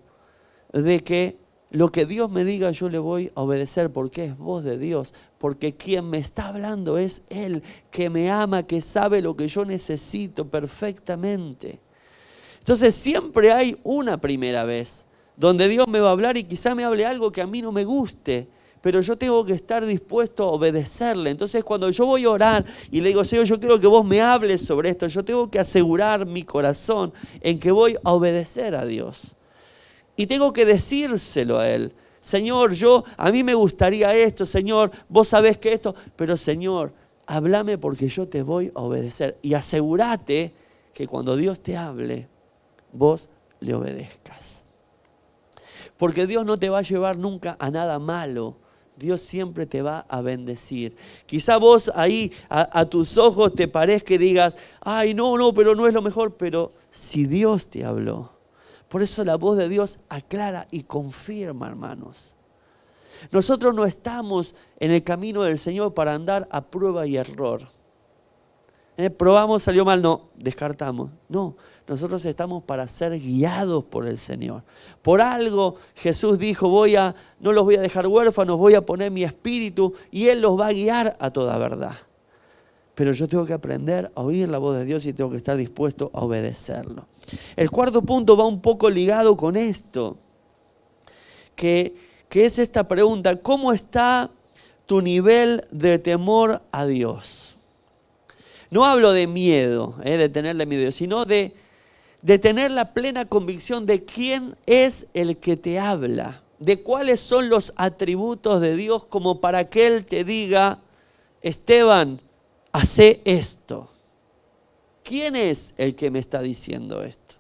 de que lo que Dios me diga yo le voy a obedecer porque es voz de Dios, porque quien me está hablando es Él, que me ama, que sabe lo que yo necesito perfectamente. Entonces siempre hay una primera vez donde Dios me va a hablar y quizá me hable algo que a mí no me guste, pero yo tengo que estar dispuesto a obedecerle. Entonces cuando yo voy a orar y le digo, Señor, yo quiero que vos me hables sobre esto, yo tengo que asegurar mi corazón en que voy a obedecer a Dios. Y tengo que decírselo a Él. Señor, a mí me gustaría esto, Señor, vos sabés que esto, pero Señor, háblame porque yo te voy a obedecer. Y asegúrate que cuando Dios te hable, vos le obedezcas. Porque Dios no te va a llevar nunca a nada malo. Dios siempre te va a bendecir. Quizá vos ahí a tus ojos te parezca que digas, ay, no, pero no es lo mejor. Pero si Dios te habló, por eso la voz de Dios aclara y confirma, hermanos. Nosotros no estamos en el camino del Señor para andar a prueba y error. Probamos, salió mal, no, descartamos. No, nosotros estamos para ser guiados por el Señor. Por algo Jesús dijo, no los voy a dejar huérfanos, voy a poner mi espíritu y Él los va a guiar a toda verdad. Pero yo tengo que aprender a oír la voz de Dios y tengo que estar dispuesto a obedecerlo. El cuarto punto va un poco ligado con esto, que es esta pregunta, ¿cómo está tu nivel de temor a Dios? No hablo de miedo, de tenerle miedo, sino de tener la plena convicción de quién es el que te habla, de cuáles son los atributos de Dios como para que Él te diga, Esteban, hace esto. ¿Quién es el que me está diciendo esto?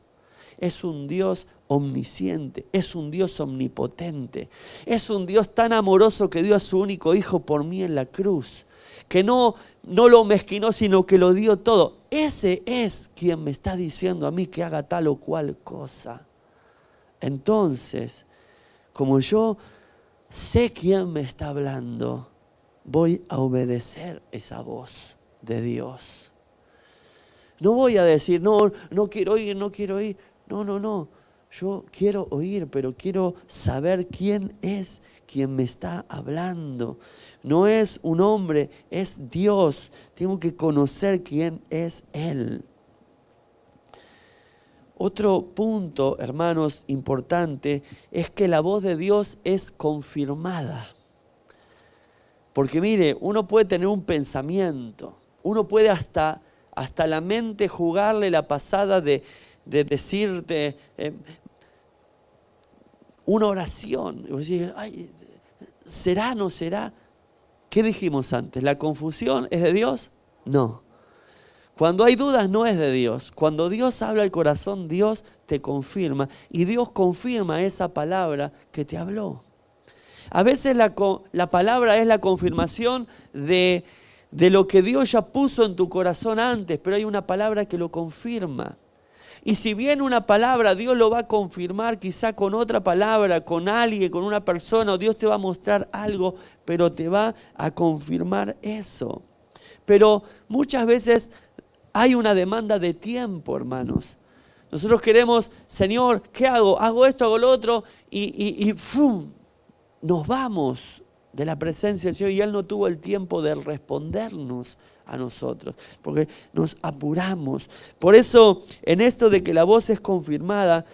Es un Dios omnisciente, es un Dios omnipotente, es un Dios tan amoroso que dio a su único hijo por mí en la cruz, que no lo mezquinó, sino que lo dio todo. Ese es quien me está diciendo a mí que haga tal o cual cosa. Entonces, como yo sé quién me está hablando, voy a obedecer esa voz de Dios. No voy a decir, no quiero oír. No. Yo quiero oír, pero quiero saber quién es quien me está hablando. No es un hombre, es Dios. Tengo que conocer quién es Él. Otro punto, hermanos, importante, es que la voz de Dios es confirmada. Porque mire, uno puede tener un pensamiento, uno puede hasta la mente jugarle la pasada de decirte una oración. Y vos decís, ay, ¿será, no será? ¿Qué dijimos antes? ¿La confusión es de Dios? No. Cuando hay dudas no es de Dios. Cuando Dios habla al corazón, Dios te confirma. Y Dios confirma esa palabra que te habló. A veces la palabra es la confirmación de lo que Dios ya puso en tu corazón antes, pero hay una palabra que lo confirma. Y si bien una palabra Dios lo va a confirmar quizá con otra palabra, con alguien, con una persona, o Dios te va a mostrar algo, pero te va a confirmar eso. Pero muchas veces hay una demanda de tiempo, hermanos. Nosotros queremos, Señor, ¿qué hago? Hago esto, hago lo otro, y ¡fum! Nos vamos de la presencia del Señor y Él no tuvo el tiempo de respondernos a nosotros, porque nos apuramos. Por eso, en esto de que la voz es confirmada,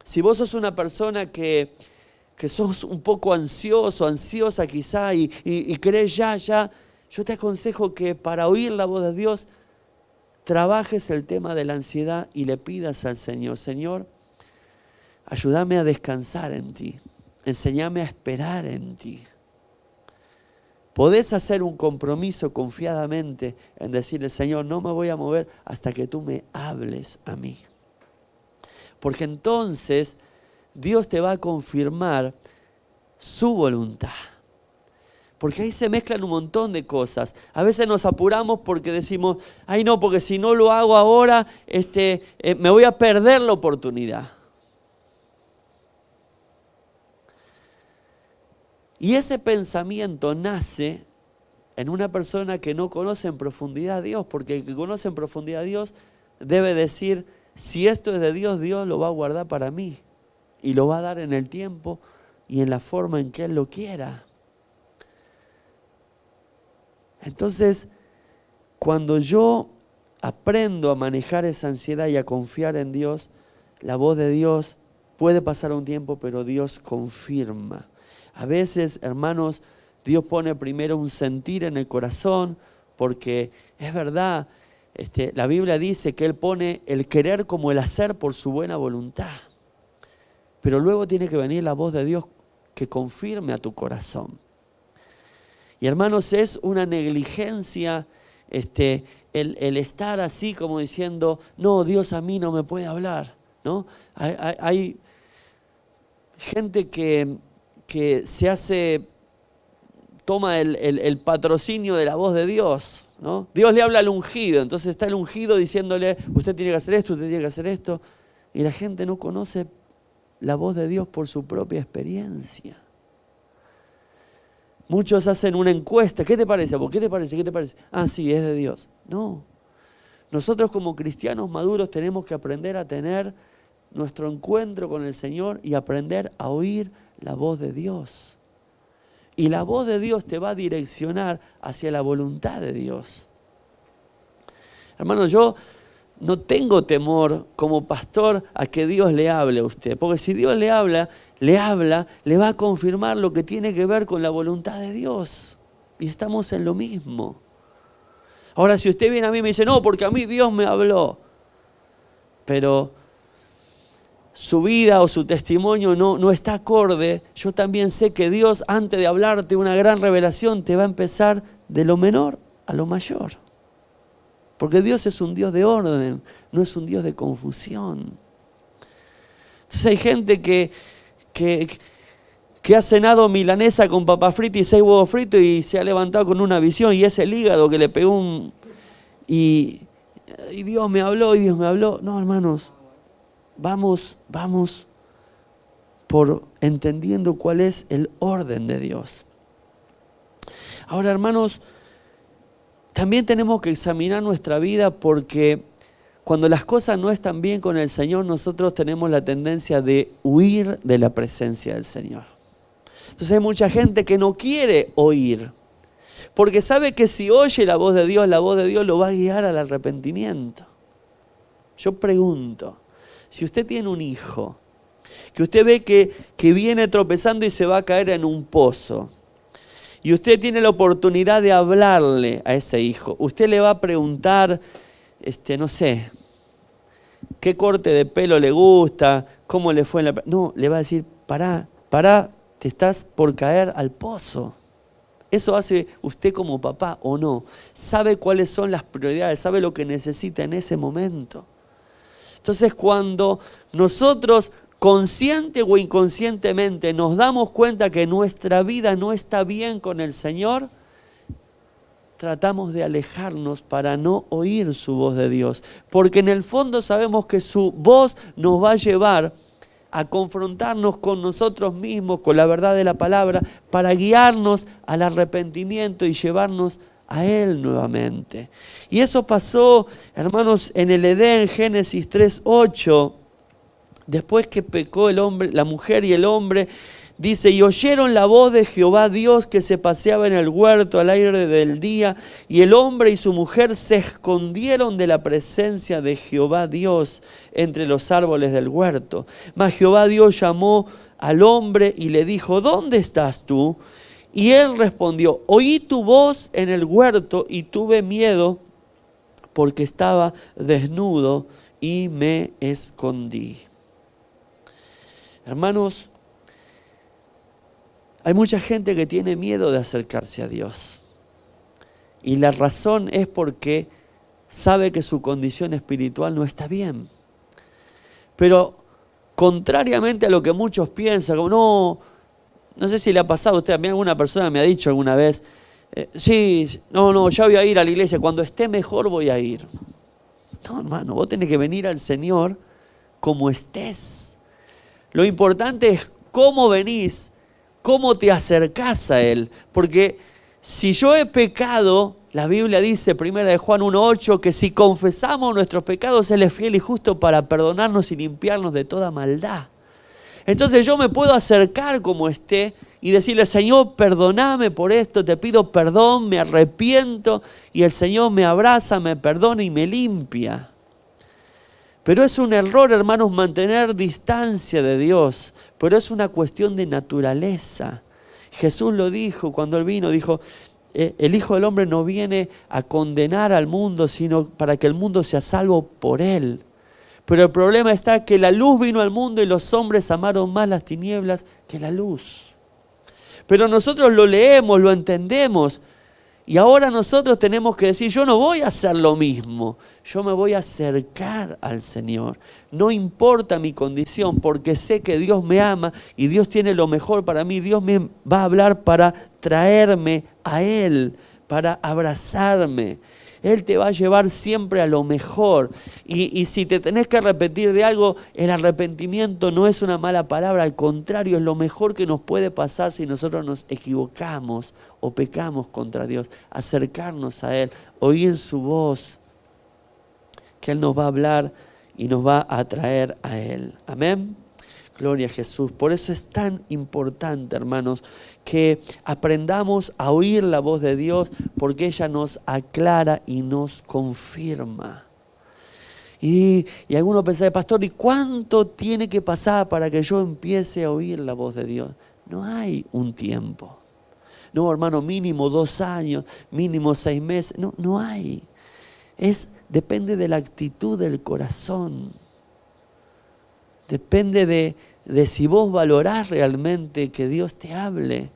si vos sos una persona que sos un poco ansioso, ansiosa quizá, y querés ya, yo te aconsejo que para oír la voz de Dios, trabajes el tema de la ansiedad y le pidas al Señor, Señor, ayúdame a descansar en ti, enséñame a esperar en ti. Podés hacer un compromiso confiadamente en decirle, Señor, no me voy a mover hasta que tú me hables a mí. Porque entonces Dios te va a confirmar su voluntad. Porque ahí se mezclan un montón de cosas. A veces nos apuramos porque decimos, ay no, porque si no lo hago ahora, me voy a perder la oportunidad. Y ese pensamiento nace en una persona que no conoce en profundidad a Dios, porque el que conoce en profundidad a Dios debe decir, si esto es de Dios, Dios lo va a guardar para mí y lo va a dar en el tiempo y en la forma en que Él lo quiera. Entonces, cuando yo aprendo a manejar esa ansiedad y a confiar en Dios, la voz de Dios puede pasar un tiempo, pero Dios confirma. A veces, hermanos, Dios pone primero un sentir en el corazón, porque es verdad, la Biblia dice que Él pone el querer como el hacer por su buena voluntad. Pero luego tiene que venir la voz de Dios que confirme a tu corazón. Y hermanos, es una negligencia el estar así como diciendo, no, Dios a mí no me puede hablar, ¿no? Hay gente que toma el patrocinio de la voz de Dios, ¿no? Dios le habla al ungido, entonces está el ungido diciéndole, usted tiene que hacer esto, usted tiene que hacer esto, y la gente no conoce la voz de Dios por su propia experiencia. Muchos hacen una encuesta, ¿qué te parece? ¿Qué te parece? ¿Qué te parece? Ah, sí, es de Dios. No, nosotros como cristianos maduros tenemos que aprender a tener nuestro encuentro con el Señor y aprender a oír la voz de Dios. Y la voz de Dios te va a direccionar hacia la voluntad de Dios. Hermano, yo no tengo temor como pastor a que Dios le hable a usted. Porque si Dios le habla, le va a confirmar lo que tiene que ver con la voluntad de Dios. Y estamos en lo mismo. Ahora, si usted viene a mí y me dice, no, porque a mí Dios me habló. Pero su vida o su testimonio no está acorde, yo también sé que Dios, antes de hablarte una gran revelación, te va a empezar de lo menor a lo mayor. Porque Dios es un Dios de orden, no es un Dios de confusión. Entonces hay gente que ha cenado milanesa con papas fritas y 6 huevos fritos y se ha levantado con una visión y es el hígado que le pegó y Dios me habló y Dios me habló. No, hermanos. Vamos por entendiendo cuál es el orden de Dios. Ahora, hermanos, también tenemos que examinar nuestra vida porque cuando las cosas no están bien con el Señor, nosotros tenemos la tendencia de huir de la presencia del Señor. Entonces hay mucha gente que no quiere oír, porque sabe que si oye la voz de Dios lo va a guiar al arrepentimiento. Yo pregunto, si usted tiene un hijo, que usted ve que viene tropezando y se va a caer en un pozo, y usted tiene la oportunidad de hablarle a ese hijo, usted le va a preguntar, no sé, qué corte de pelo le gusta, cómo le fue en la... No, le va a decir, pará, te estás por caer al pozo. Eso hace usted como papá o no. Sabe cuáles son las prioridades, sabe lo que necesita en ese momento. Entonces, cuando nosotros consciente o inconscientemente nos damos cuenta que nuestra vida no está bien con el Señor, tratamos de alejarnos para no oír su voz de Dios. Porque en el fondo sabemos que su voz nos va a llevar a confrontarnos con nosotros mismos, con la verdad de la palabra, para guiarnos al arrepentimiento y llevarnos a Él nuevamente. Y eso pasó, hermanos, en el Edén, Génesis 3:8, después que pecó el hombre, la mujer y el hombre, dice, y oyeron la voz de Jehová Dios que se paseaba en el huerto al aire del día, y el hombre y su mujer se escondieron de la presencia de Jehová Dios entre los árboles del huerto. Mas Jehová Dios llamó al hombre y le dijo, ¿dónde estás tú? Y él respondió, oí tu voz en el huerto y tuve miedo porque estaba desnudo y me escondí. Hermanos, hay mucha gente que tiene miedo de acercarse a Dios. Y la razón es porque sabe que su condición espiritual no está bien. Pero contrariamente a lo que muchos piensan, como no, No sé si le ha pasado a usted, a mí alguna persona me ha dicho alguna vez, sí, no, ya voy a ir a la iglesia, cuando esté mejor voy a ir. No, hermano, vos tenés que venir al Señor como estés. Lo importante es cómo venís, cómo te acercás a Él. Porque si yo he pecado, la Biblia dice, 1 de Juan 1:8, que si confesamos nuestros pecados, Él es fiel y justo para perdonarnos y limpiarnos de toda maldad. Entonces yo me puedo acercar como esté y decirle, Señor, perdóname por esto, te pido perdón, me arrepiento, y el Señor me abraza, me perdona y me limpia. Pero es un error, hermanos, mantener distancia de Dios, pero es una cuestión de naturaleza. Jesús lo dijo cuando Él vino, dijo, el Hijo del Hombre no viene a condenar al mundo, sino para que el mundo sea salvo por Él. Pero el problema está que la luz vino al mundo y los hombres amaron más las tinieblas que la luz. Pero nosotros lo leemos, lo entendemos. Y ahora nosotros tenemos que decir, yo no voy a hacer lo mismo. Yo me voy a acercar al Señor. No importa mi condición, porque sé que Dios me ama y Dios tiene lo mejor para mí. Dios me va a hablar para traerme a Él, para abrazarme. Él te va a llevar siempre a lo mejor. Y si te tenés que arrepentir de algo, el arrepentimiento no es una mala palabra. Al contrario, es lo mejor que nos puede pasar si nosotros nos equivocamos o pecamos contra Dios. Acercarnos a Él, oír su voz, que Él nos va a hablar y nos va a atraer a Él. Amén. Gloria a Jesús. Por eso es tan importante, hermanos, que aprendamos a oír la voz de Dios, porque ella nos aclara y nos confirma. Y algunos pensaban, pastor, ¿y cuánto tiene que pasar para que yo empiece a oír la voz de Dios? No hay un tiempo. No, hermano, mínimo 2 años, mínimo 6 meses. No hay. Depende de la actitud del corazón. Depende de si vos valorás realmente que Dios te hable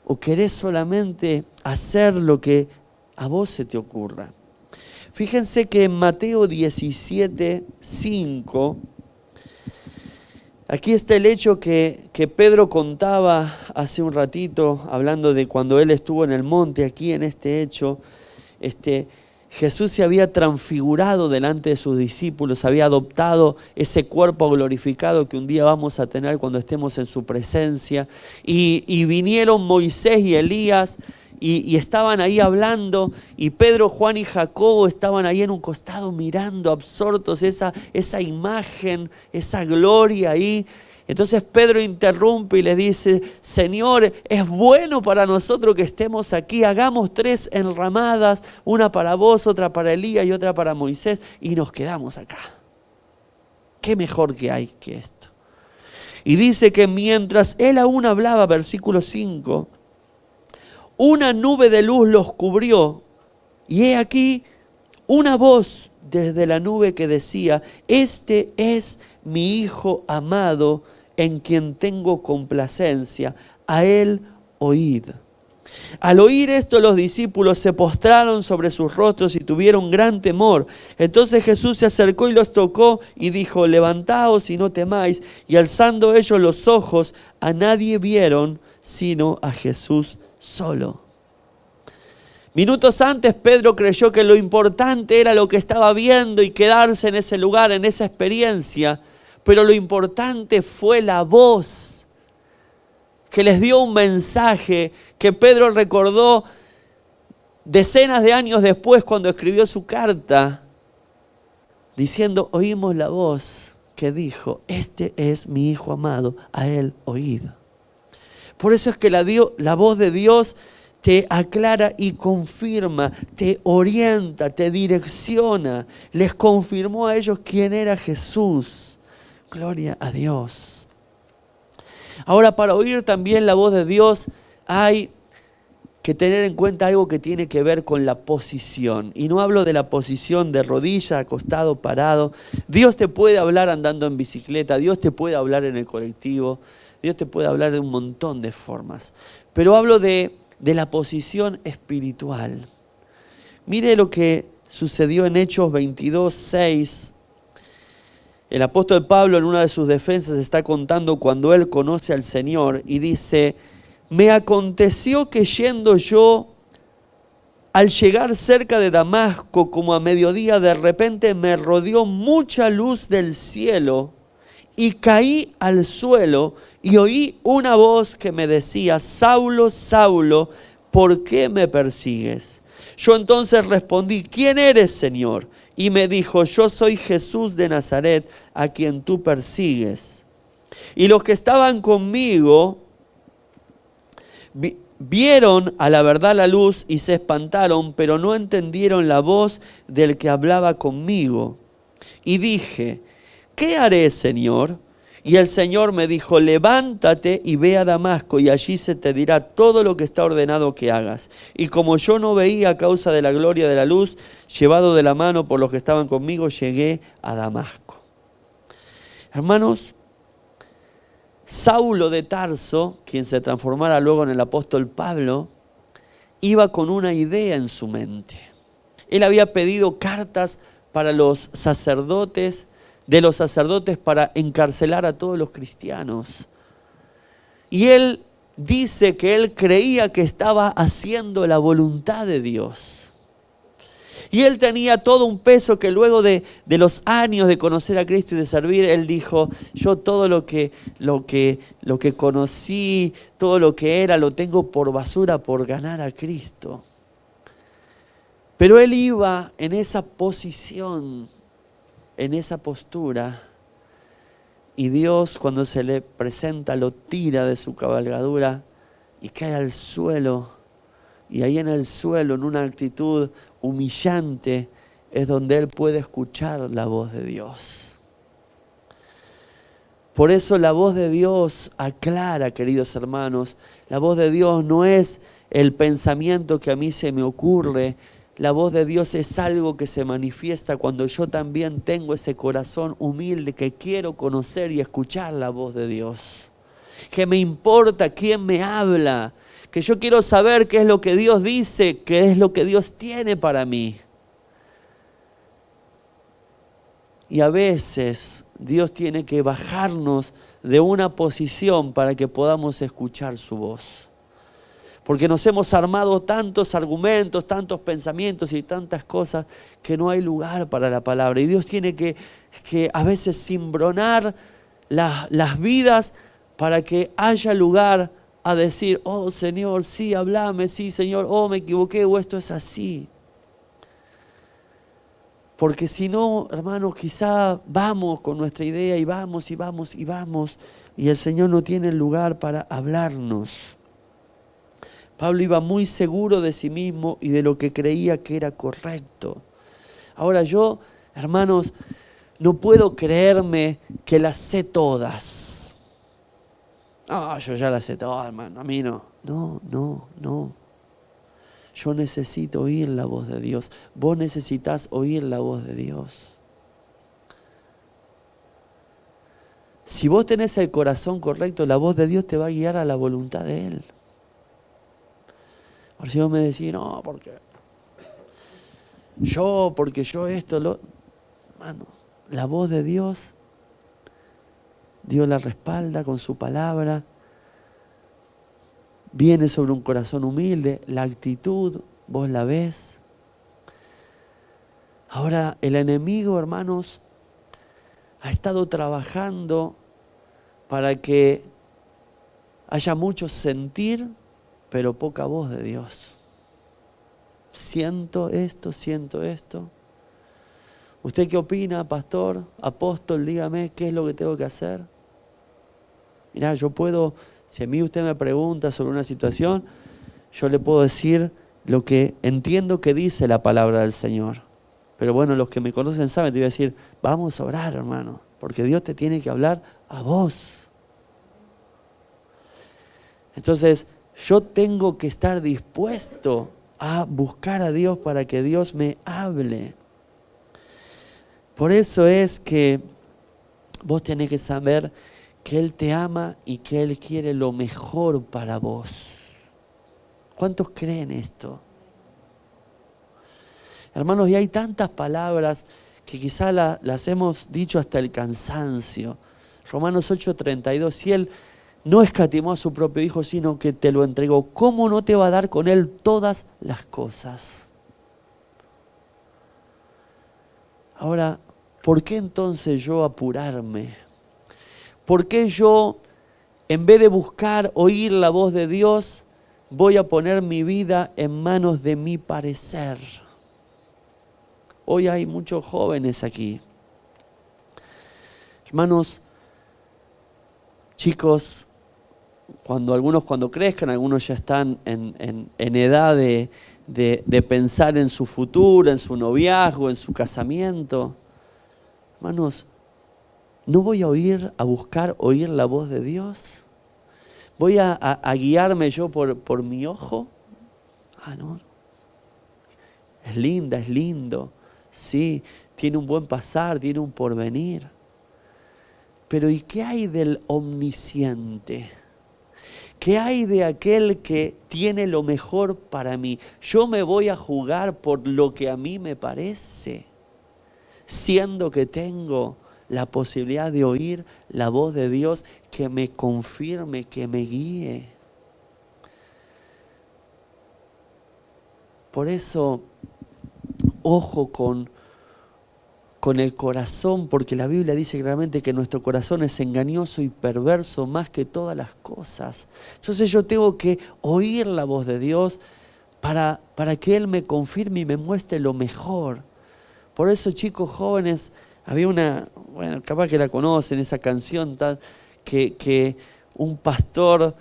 o querés solamente hacer lo que a vos se te ocurra. Fíjense que en Mateo 17:5, aquí está el hecho que Pedro contaba hace un ratito, hablando de cuando él estuvo en el monte. Aquí en este hecho, Jesús se había transfigurado delante de sus discípulos, había adoptado ese cuerpo glorificado que un día vamos a tener cuando estemos en su presencia. Y vinieron Moisés y Elías y estaban ahí hablando, y Pedro, Juan y Jacobo estaban ahí en un costado mirando absortos esa imagen, esa gloria ahí. Entonces Pedro interrumpe y le dice, Señor, es bueno para nosotros que estemos aquí, hagamos 3 enramadas, una para vos, otra para Elías y otra para Moisés, y nos quedamos acá. ¿Qué mejor que hay que esto? Y dice que mientras él aún hablaba, versículo 5, una nube de luz los cubrió, y he aquí una voz desde la nube que decía, este es mi Hijo amado, en quien tengo complacencia, a Él oíd. Al oír esto, los discípulos se postraron sobre sus rostros y tuvieron gran temor. Entonces Jesús se acercó y los tocó y dijo, levantaos y no temáis. Y alzando ellos los ojos, a nadie vieron sino a Jesús solo. Minutos antes Pedro creyó que lo importante era lo que estaba viendo y quedarse en ese lugar, en esa experiencia. Pero lo importante fue la voz que les dio un mensaje que Pedro recordó decenas de años después cuando escribió su carta, diciendo, oímos la voz que dijo, este es mi Hijo amado, a Él oíd. Por eso es que la voz de Dios te aclara y confirma, te orienta, te direcciona. Les confirmó a ellos quién era Jesús. Gloria a Dios. Ahora, para oír también la voz de Dios hay que tener en cuenta algo que tiene que ver con la posición. Y no hablo de la posición de rodilla, acostado, parado. Dios te puede hablar andando en bicicleta, Dios te puede hablar en el colectivo, Dios te puede hablar de un montón de formas. Pero hablo de la posición espiritual. Mire lo que sucedió en Hechos 22:6. El apóstol Pablo en una de sus defensas está contando cuando él conoce al Señor y dice: me aconteció que yendo yo, al llegar cerca de Damasco, como a mediodía, de repente me rodeó mucha luz del cielo y caí al suelo y oí una voz que me decía: Saulo, Saulo, ¿por qué me persigues? Yo entonces respondí: ¿quién eres, Señor? Y me dijo: yo soy Jesús de Nazaret, a quien tú persigues. Y los que estaban conmigo vieron a la verdad la luz y se espantaron, pero no entendieron la voz del que hablaba conmigo. Y dije: ¿qué haré, Señor? Y el Señor me dijo: levántate y ve a Damasco, y allí se te dirá todo lo que está ordenado que hagas. Y como yo no veía a causa de la gloria de la luz, llevado de la mano por los que estaban conmigo, llegué a Damasco. Hermanos, Saulo de Tarso, quien se transformara luego en el apóstol Pablo, iba con una idea en su mente. Él había pedido cartas para los sacerdotes, de los sacerdotes, para encarcelar a todos los cristianos. Y él dice que él creía que estaba haciendo la voluntad de Dios. Y él tenía todo un peso que luego de los años de conocer a Cristo y de servir, él dijo: yo todo lo que conocí, todo lo que era, lo tengo por basura por ganar a Cristo. Pero él iba en esa posición, en esa postura, y Dios, cuando se le presenta, lo tira de su cabalgadura y cae al suelo. Y ahí en el suelo, en una actitud humillante, es donde él puede escuchar la voz de Dios. Por eso la voz de Dios aclara, queridos hermanos. La voz de Dios no es el pensamiento que a mí se me ocurre. La voz de Dios es algo que se manifiesta cuando yo también tengo ese corazón humilde que quiero conocer y escuchar la voz de Dios. Que me importa quién me habla, que yo quiero saber qué es lo que Dios dice, qué es lo que Dios tiene para mí. Y a veces Dios tiene que bajarnos de una posición para que podamos escuchar su voz. Porque nos hemos armado tantos argumentos, tantos pensamientos y tantas cosas que no hay lugar para la palabra. Y Dios tiene que a veces cimbronar las vidas para que haya lugar a decir: oh Señor, sí, háblame, sí Señor, oh me equivoqué, o esto es así. Porque si no, hermanos, quizá vamos con nuestra idea y vamos y vamos y vamos, y el Señor no tiene lugar para hablarnos. Pablo iba muy seguro de sí mismo y de lo que creía que era correcto. Ahora yo, hermanos, no puedo creerme que las sé todas. No, yo ya las sé todas, hermano, a mí no. No. Yo necesito oír la voz de Dios. Vos necesitas oír la voz de Dios. Si vos tenés el corazón correcto, la voz de Dios te va a guiar a la voluntad de Él. Por si vos me decís: no, porque yo esto, hermano, la voz de Dios, Dios la respalda con su palabra. Viene sobre un corazón humilde, la actitud, vos la ves. Ahora, el enemigo, hermanos, ha estado trabajando para que haya mucho sentir, pero poca voz de Dios. Siento esto. ¿Usted qué opina, pastor, apóstol? Dígame, ¿qué es lo que tengo que hacer? Mirá, yo puedo, si a mí usted me pregunta sobre una situación, yo le puedo decir lo que entiendo que dice la palabra del Señor. Pero bueno, los que me conocen saben, te voy a decir: vamos a orar, hermano, porque Dios te tiene que hablar a vos. Entonces, yo tengo que estar dispuesto a buscar a Dios para que Dios me hable. Por eso es que vos tenés que saber que Él te ama y que Él quiere lo mejor para vos. ¿Cuántos creen esto? Hermanos, y hay tantas palabras que quizá las hemos dicho hasta el cansancio. Romanos 8:32, si Él no escatimó a su propio Hijo, sino que te lo entregó, ¿cómo no te va a dar con Él todas las cosas? Ahora, ¿por qué entonces yo apurarme? ¿Por qué yo, en vez de buscar oír la voz de Dios, voy a poner mi vida en manos de mi parecer? Hoy hay muchos jóvenes aquí. Hermanos, chicos, cuando crezcan, algunos ya están en edad de pensar en su futuro, en su noviazgo, en su casamiento. Hermanos, ¿no voy a buscar oír la voz de Dios? ¿Voy a guiarme yo por mi ojo? No. Es linda, es lindo. Sí, tiene un buen pasar, tiene un porvenir. Pero ¿y qué hay del omnisciente? ¿Qué hay de aquel que tiene lo mejor para mí? Yo me voy a jugar por lo que a mí me parece, siendo que tengo la posibilidad de oír la voz de Dios que me confirme, que me guíe. Por eso, ojo con el corazón, porque la Biblia dice claramente que nuestro corazón es engañoso y perverso más que todas las cosas. Entonces yo tengo que oír la voz de Dios para que Él me confirme y me muestre lo mejor. Por eso, chicos jóvenes, había bueno, capaz que la conocen, esa canción tal, que un pastor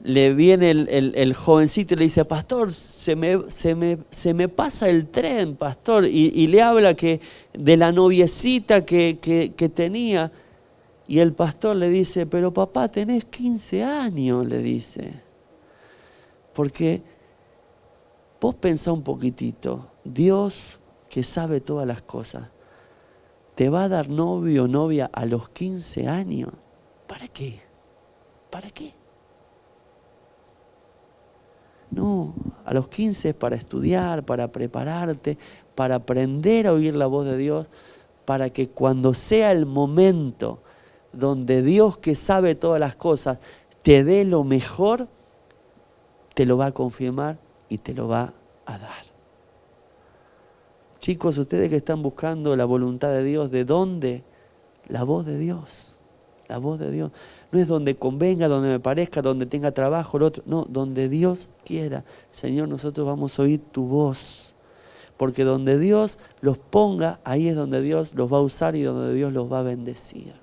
le viene el jovencito y le dice: pastor, se me pasa el tren, pastor, y le habla de la noviecita que tenía, y el pastor le dice: pero papá, tenés 15 años, le dice, porque vos pensá un poquitito, Dios que sabe todas las cosas, ¿te va a dar novio o novia a los 15 años? ¿Para qué? ¿Para qué? No, a los 15 es para estudiar, para prepararte, para aprender a oír la voz de Dios, para que cuando sea el momento donde Dios, que sabe todas las cosas, te dé lo mejor, te lo va a confirmar y te lo va a dar. Chicos, ustedes que están buscando la voluntad de Dios, ¿de dónde? La voz de Dios. La voz de Dios. No es donde convenga, donde me parezca, donde tenga trabajo, el otro. No, donde Dios quiera. Señor, nosotros vamos a oír tu voz. Porque donde Dios los ponga, ahí es donde Dios los va a usar y donde Dios los va a bendecir.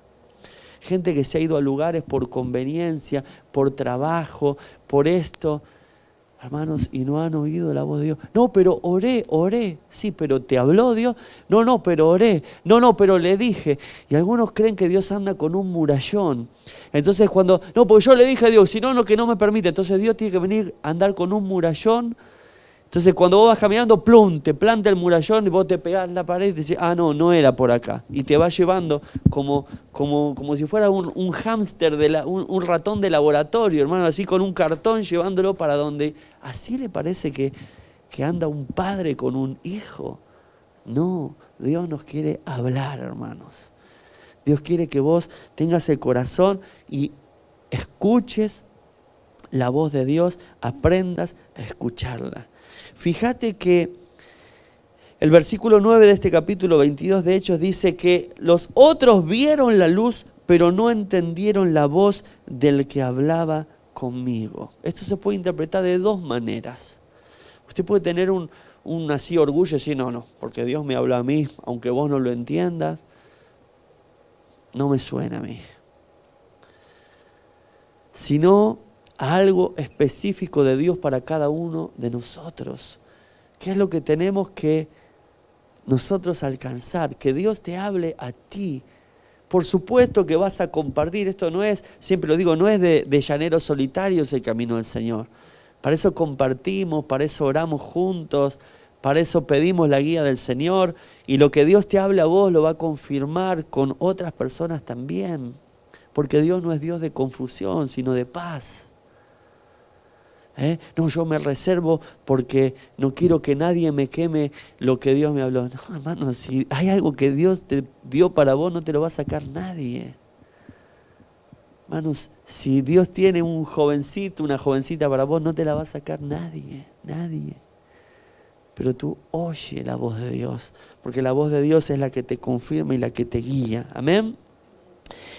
Gente que se ha ido a lugares por conveniencia, por trabajo, por esto. Hermanos, y no han oído la voz de Dios. No, pero oré. Sí, pero ¿te habló Dios? No, pero oré. No, pero le dije. Y algunos creen que Dios anda con un murallón. Entonces no, porque yo le dije a Dios, si no, que no me permite. Entonces Dios tiene que venir a andar con un murallón. Entonces cuando vos vas caminando, plum, te planta el murallón y vos te pegás en la pared y decís: no era por acá. Y te va llevando como si fuera un hámster, un ratón de laboratorio, hermano, así con un cartón llevándolo para donde. ¿Así le parece que anda un padre con un hijo? No, Dios nos quiere hablar, hermanos. Dios quiere que vos tengas el corazón y escuches la voz de Dios, aprendas a escucharla. Fíjate que el versículo 9 de este capítulo 22 de Hechos dice que los otros vieron la luz, pero no entendieron la voz del que hablaba conmigo. Esto se puede interpretar de dos maneras. Usted puede tener un así orgullo y decir: no, porque Dios me habla a mí, aunque vos no lo entiendas, no me suena a mí. Sino a algo específico de Dios para cada uno de nosotros. ¿Qué es lo que tenemos que nosotros alcanzar? Que Dios te hable a ti. Por supuesto que vas a compartir. Esto no es, siempre lo digo, no es de llaneros solitarios el camino del Señor. Para eso compartimos, para eso oramos juntos, para eso pedimos la guía del Señor. Y lo que Dios te hable a vos lo va a confirmar con otras personas también. Porque Dios no es Dios de confusión, sino de paz. No, yo me reservo porque no quiero que nadie me queme lo que Dios me habló. No, hermano, si hay algo que Dios te dio para vos, no te lo va a sacar nadie. Hermanos, si Dios tiene un jovencito, una jovencita para vos, no te la va a sacar nadie, nadie. Pero tú oye la voz de Dios, porque la voz de Dios es la que te confirma y la que te guía. Amén.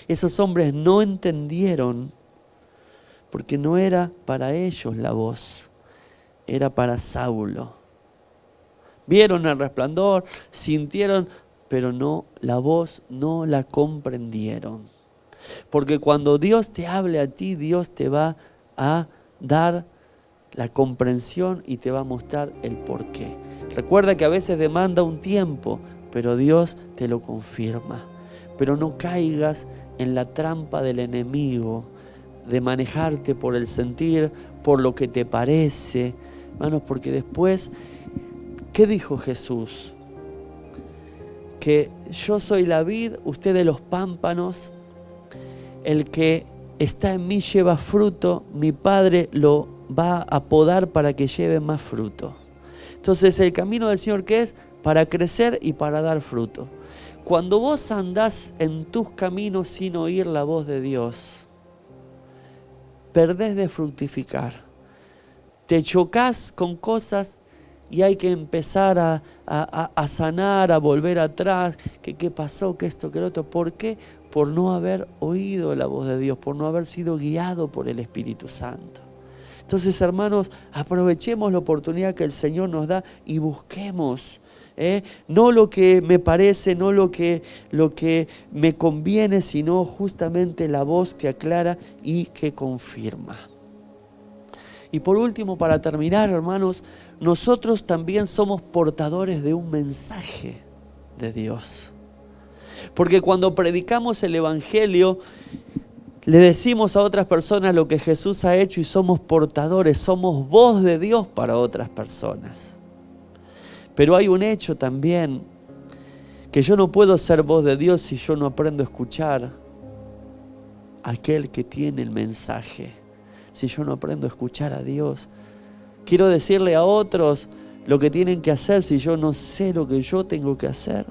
Esos hombres no entendieron, porque no era para ellos la voz, era para Saulo. Vieron el resplandor, sintieron, pero no, la voz no la comprendieron. Porque cuando Dios te hable a ti, Dios te va a dar la comprensión y te va a mostrar el porqué. Recuerda que a veces demanda un tiempo, pero Dios te lo confirma. Pero no caigas en la trampa del enemigo, de manejarte por el sentir, por lo que te parece, hermanos, porque después, ¿qué dijo Jesús? Que yo soy la vid, ustedes los pámpanos, el que está en mí lleva fruto, mi Padre lo va a podar para que lleve más fruto. Entonces el camino del Señor, ¿qué es? Para crecer y para dar fruto. Cuando vos andás en tus caminos sin oír la voz de Dios, perdés de fructificar. Te chocás con cosas y hay que empezar a sanar, a volver atrás. ¿Qué pasó? ¿Qué esto? ¿Qué lo otro? ¿Por qué? Por no haber oído la voz de Dios, por no haber sido guiado por el Espíritu Santo. Entonces, hermanos, aprovechemos la oportunidad que el Señor nos da y busquemos. No lo que me parece, no lo que me conviene, sino justamente la voz que aclara y que confirma. Y por último, para terminar, hermanos, nosotros también somos portadores de un mensaje de Dios. Porque cuando predicamos el Evangelio, le decimos a otras personas lo que Jesús ha hecho y somos portadores, somos voz de Dios para otras personas. Pero hay un hecho también, que yo no puedo ser voz de Dios si yo no aprendo a escuchar a aquel que tiene el mensaje. Si yo no aprendo a escuchar a Dios. Quiero decirle a otros lo que tienen que hacer si yo no sé lo que yo tengo que hacer.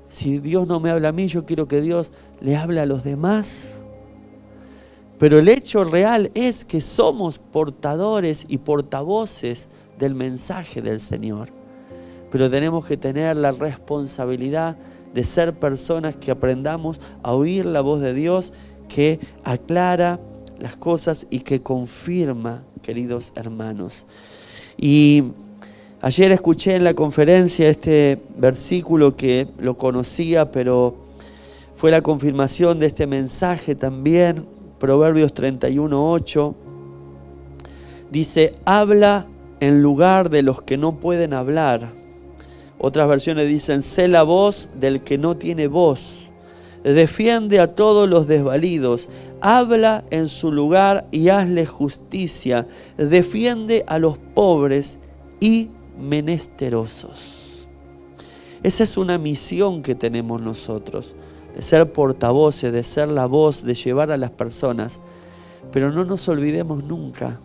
Si Dios no me habla a mí, yo quiero que Dios le hable a los demás. Pero el hecho real es que somos portadores y portavoces del mensaje del Señor. Pero tenemos que tener la responsabilidad de ser personas que aprendamos a oír la voz de Dios, que aclara las cosas y que confirma, queridos hermanos. Y ayer escuché en la conferencia este versículo que lo conocía, pero fue la confirmación de este mensaje también. Proverbios 31:8 dice: habla en lugar de los que no pueden hablar. Otras versiones dicen: sé la voz del que no tiene voz. Defiende a todos los desvalidos. Habla en su lugar y hazle justicia. Defiende a los pobres y menesterosos. Esa es una misión que tenemos nosotros, de ser portavoces, de ser la voz, de llevar a las personas. Pero no nos olvidemos nunca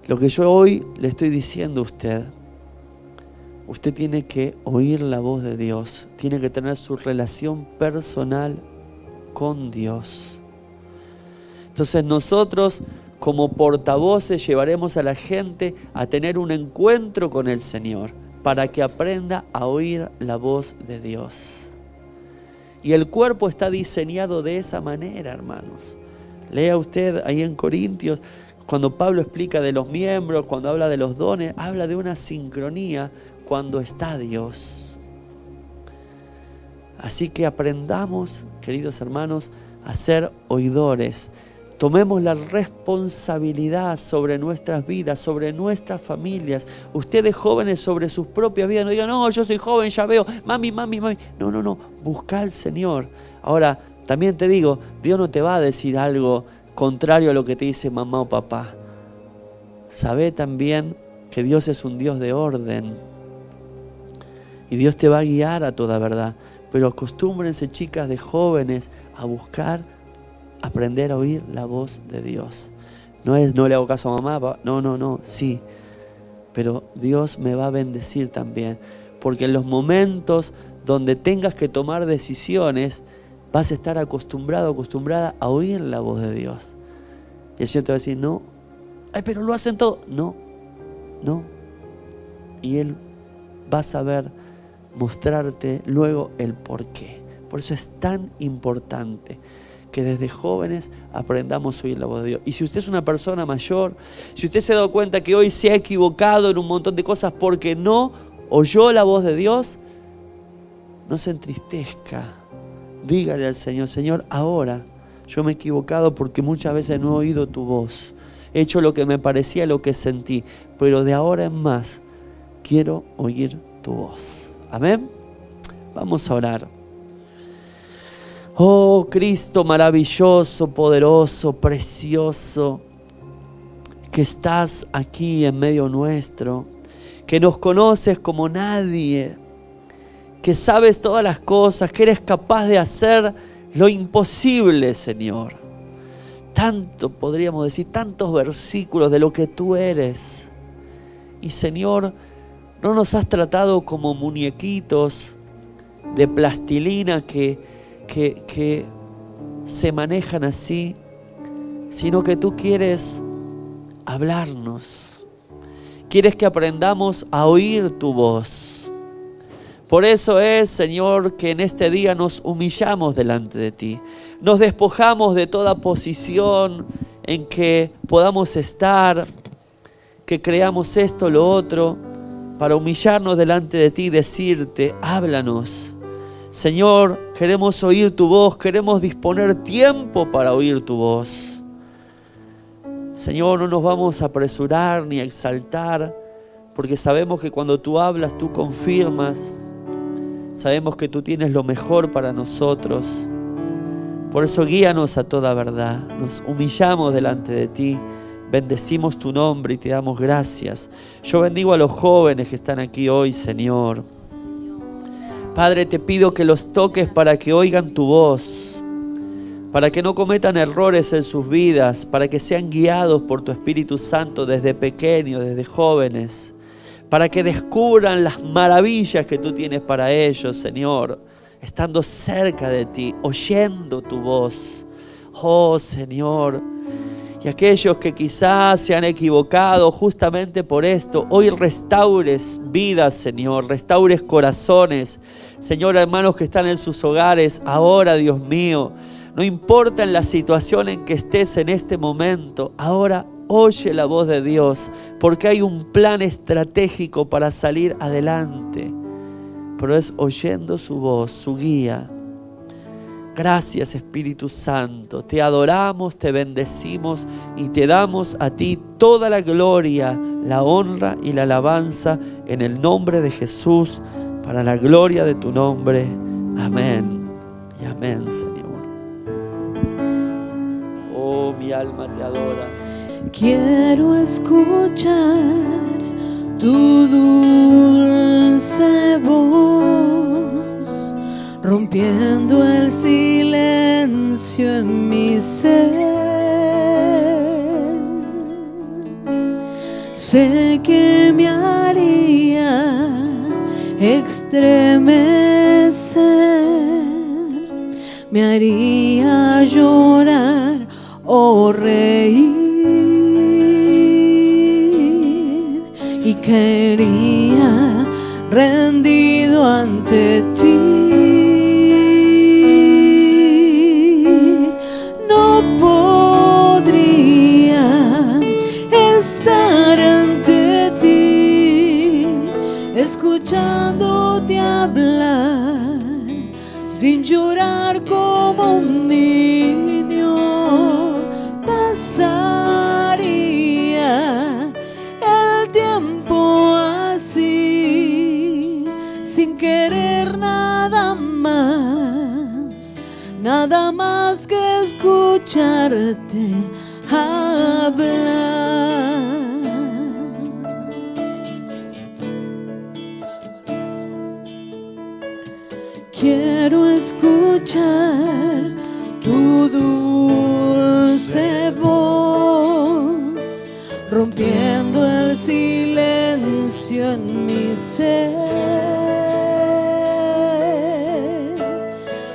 lo que yo hoy le estoy diciendo a usted. Usted tiene que oír la voz de Dios, tiene que tener su relación personal con Dios. Entonces nosotros, como portavoces, llevaremos a la gente a tener un encuentro con el Señor para que aprenda a oír la voz de Dios. Y el cuerpo está diseñado de esa manera, hermanos. Lea usted ahí en Corintios, cuando Pablo explica de los miembros, cuando habla de los dones, habla de una sincronía cuando está Dios. Así que aprendamos, queridos hermanos, a ser oidores. Tomemos la responsabilidad sobre nuestras vidas, sobre nuestras familias. Ustedes jóvenes sobre sus propias vidas. No digan: no, yo soy joven, ya veo. Mami. No. Busca al Señor. Ahora, también te digo, Dios no te va a decir algo contrario a lo que te dice mamá o papá. Sabe también que Dios es un Dios de orden. Y Dios te va a guiar a toda verdad. Pero acostúmbrense, chicas de jóvenes, a buscar aprender a oír la voz de Dios. No es no le hago caso a mamá, no, sí. Pero Dios me va a bendecir también. Porque en los momentos donde tengas que tomar decisiones, vas a estar acostumbrado, acostumbrada a oír la voz de Dios. Y el Señor te va a decir, no, ay, pero lo hacen todo. No. Y Él va a saber mostrarte luego el porqué. Por eso es tan importante que desde jóvenes aprendamos a oír la voz de Dios. Y si usted es una persona mayor, si usted se ha dado cuenta que hoy se ha equivocado en un montón de cosas porque no oyó la voz de Dios, no se entristezca. Dígale al Señor, Señor, ahora yo me he equivocado porque muchas veces no he oído tu voz. He hecho lo que me parecía, lo que sentí, pero de ahora en más quiero oír tu voz. Amén. Vamos a orar. Oh Cristo maravilloso, poderoso, precioso, que estás aquí en medio nuestro, que nos conoces como nadie, que sabes todas las cosas, que eres capaz de hacer lo imposible, Señor. Tanto, podríamos decir, tantos versículos de lo que tú eres. Y Señor, no nos has tratado como muñequitos de plastilina que se manejan así, sino que tú quieres hablarnos. Quieres que aprendamos a oír tu voz. Por eso es, Señor, que en este día nos humillamos delante de ti. Nos despojamos de toda posición en que podamos estar, que creamos esto, lo otro, para humillarnos delante de ti y decirte, háblanos. Señor, queremos oír tu voz, queremos disponer tiempo para oír tu voz. Señor, no nos vamos a apresurar ni a exaltar, porque sabemos que cuando tú hablas, tú confirmas. Sabemos que tú tienes lo mejor para nosotros. Por eso guíanos a toda verdad. Nos humillamos delante de ti, bendecimos tu nombre y te damos gracias. Yo bendigo a los jóvenes que están aquí hoy, Señor. Padre, te pido que los toques para que oigan tu voz, para que no cometan errores en sus vidas, para que sean guiados por tu Espíritu Santo desde pequeños, desde jóvenes, para que descubran las maravillas que tú tienes para ellos, Señor, estando cerca de ti, oyendo tu voz. Oh, Señor, y aquellos que quizás se han equivocado justamente por esto, hoy restaures vidas, Señor, restaures corazones. Señor, hermanos que están en sus hogares, ahora, Dios mío, no importa en la situación en que estés en este momento, ahora oye la voz de Dios, porque hay un plan estratégico para salir adelante. Pero es oyendo su voz, su guía. Gracias, Espíritu Santo. Te adoramos, te bendecimos y te damos a ti toda la gloria, la honra y la alabanza en el nombre de Jesús, para la gloria de tu nombre. Amén y amén, Señor. Oh, mi alma te adora. Quiero escuchar tu dulce voz, rompiendo el silencio en mi ser. Sé que me haría estremecer, me haría llorar o reír, y caería rendido ante ti. No podría estar ante ti, escuchándote hablar, sin llorar como un niño. Pasaría el tiempo así, sin querer nada más que escucharte hablar. Quiero escuchar tu dulce voz, rompiendo el silencio en mi ser.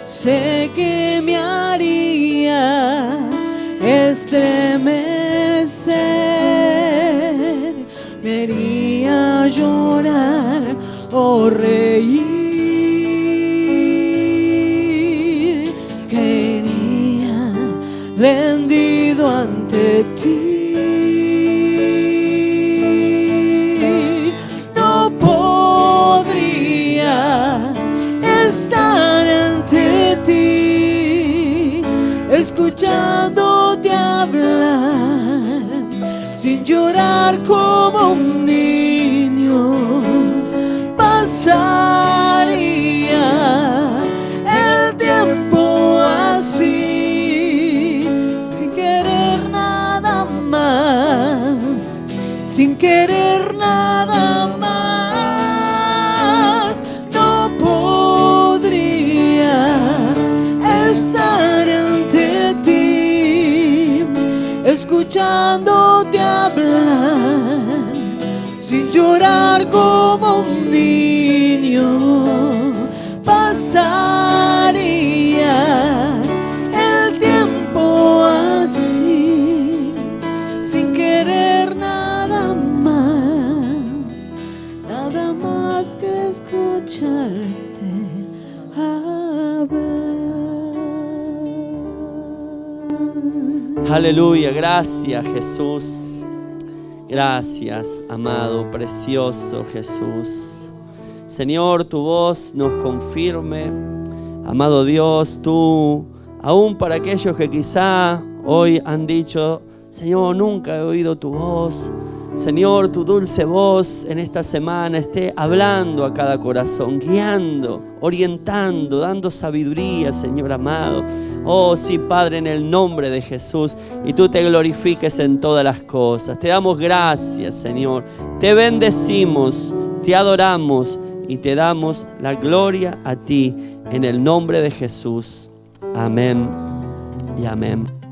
Sé que me haría estremecer, me haría llorar o reír, quería rendido ante ti. No podría estar ante ti, escuchándote hablar, sin llorar como un niño. Pasaría el tiempo así, sin querer nada más, sin querer nada más. No podría estar ante ti, escuchándote hablar, sin llorar como un niño. Pasaría el tiempo así, sin querer nada más que escucharte hablar. Aleluya, gracias Jesús. Gracias, amado, precioso Jesús. Señor, tu voz nos confirme. Amado Dios, tú, aún para aquellos que quizá hoy han dicho, Señor, nunca he oído tu voz. Señor, tu dulce voz en esta semana esté hablando a cada corazón, guiando, orientando, dando sabiduría, Señor amado. Oh, sí, Padre, en el nombre de Jesús. Y tú te glorifiques en todas las cosas. Te damos gracias, Señor. Te bendecimos, te adoramos y te damos la gloria a ti en el nombre de Jesús. Amén y amén.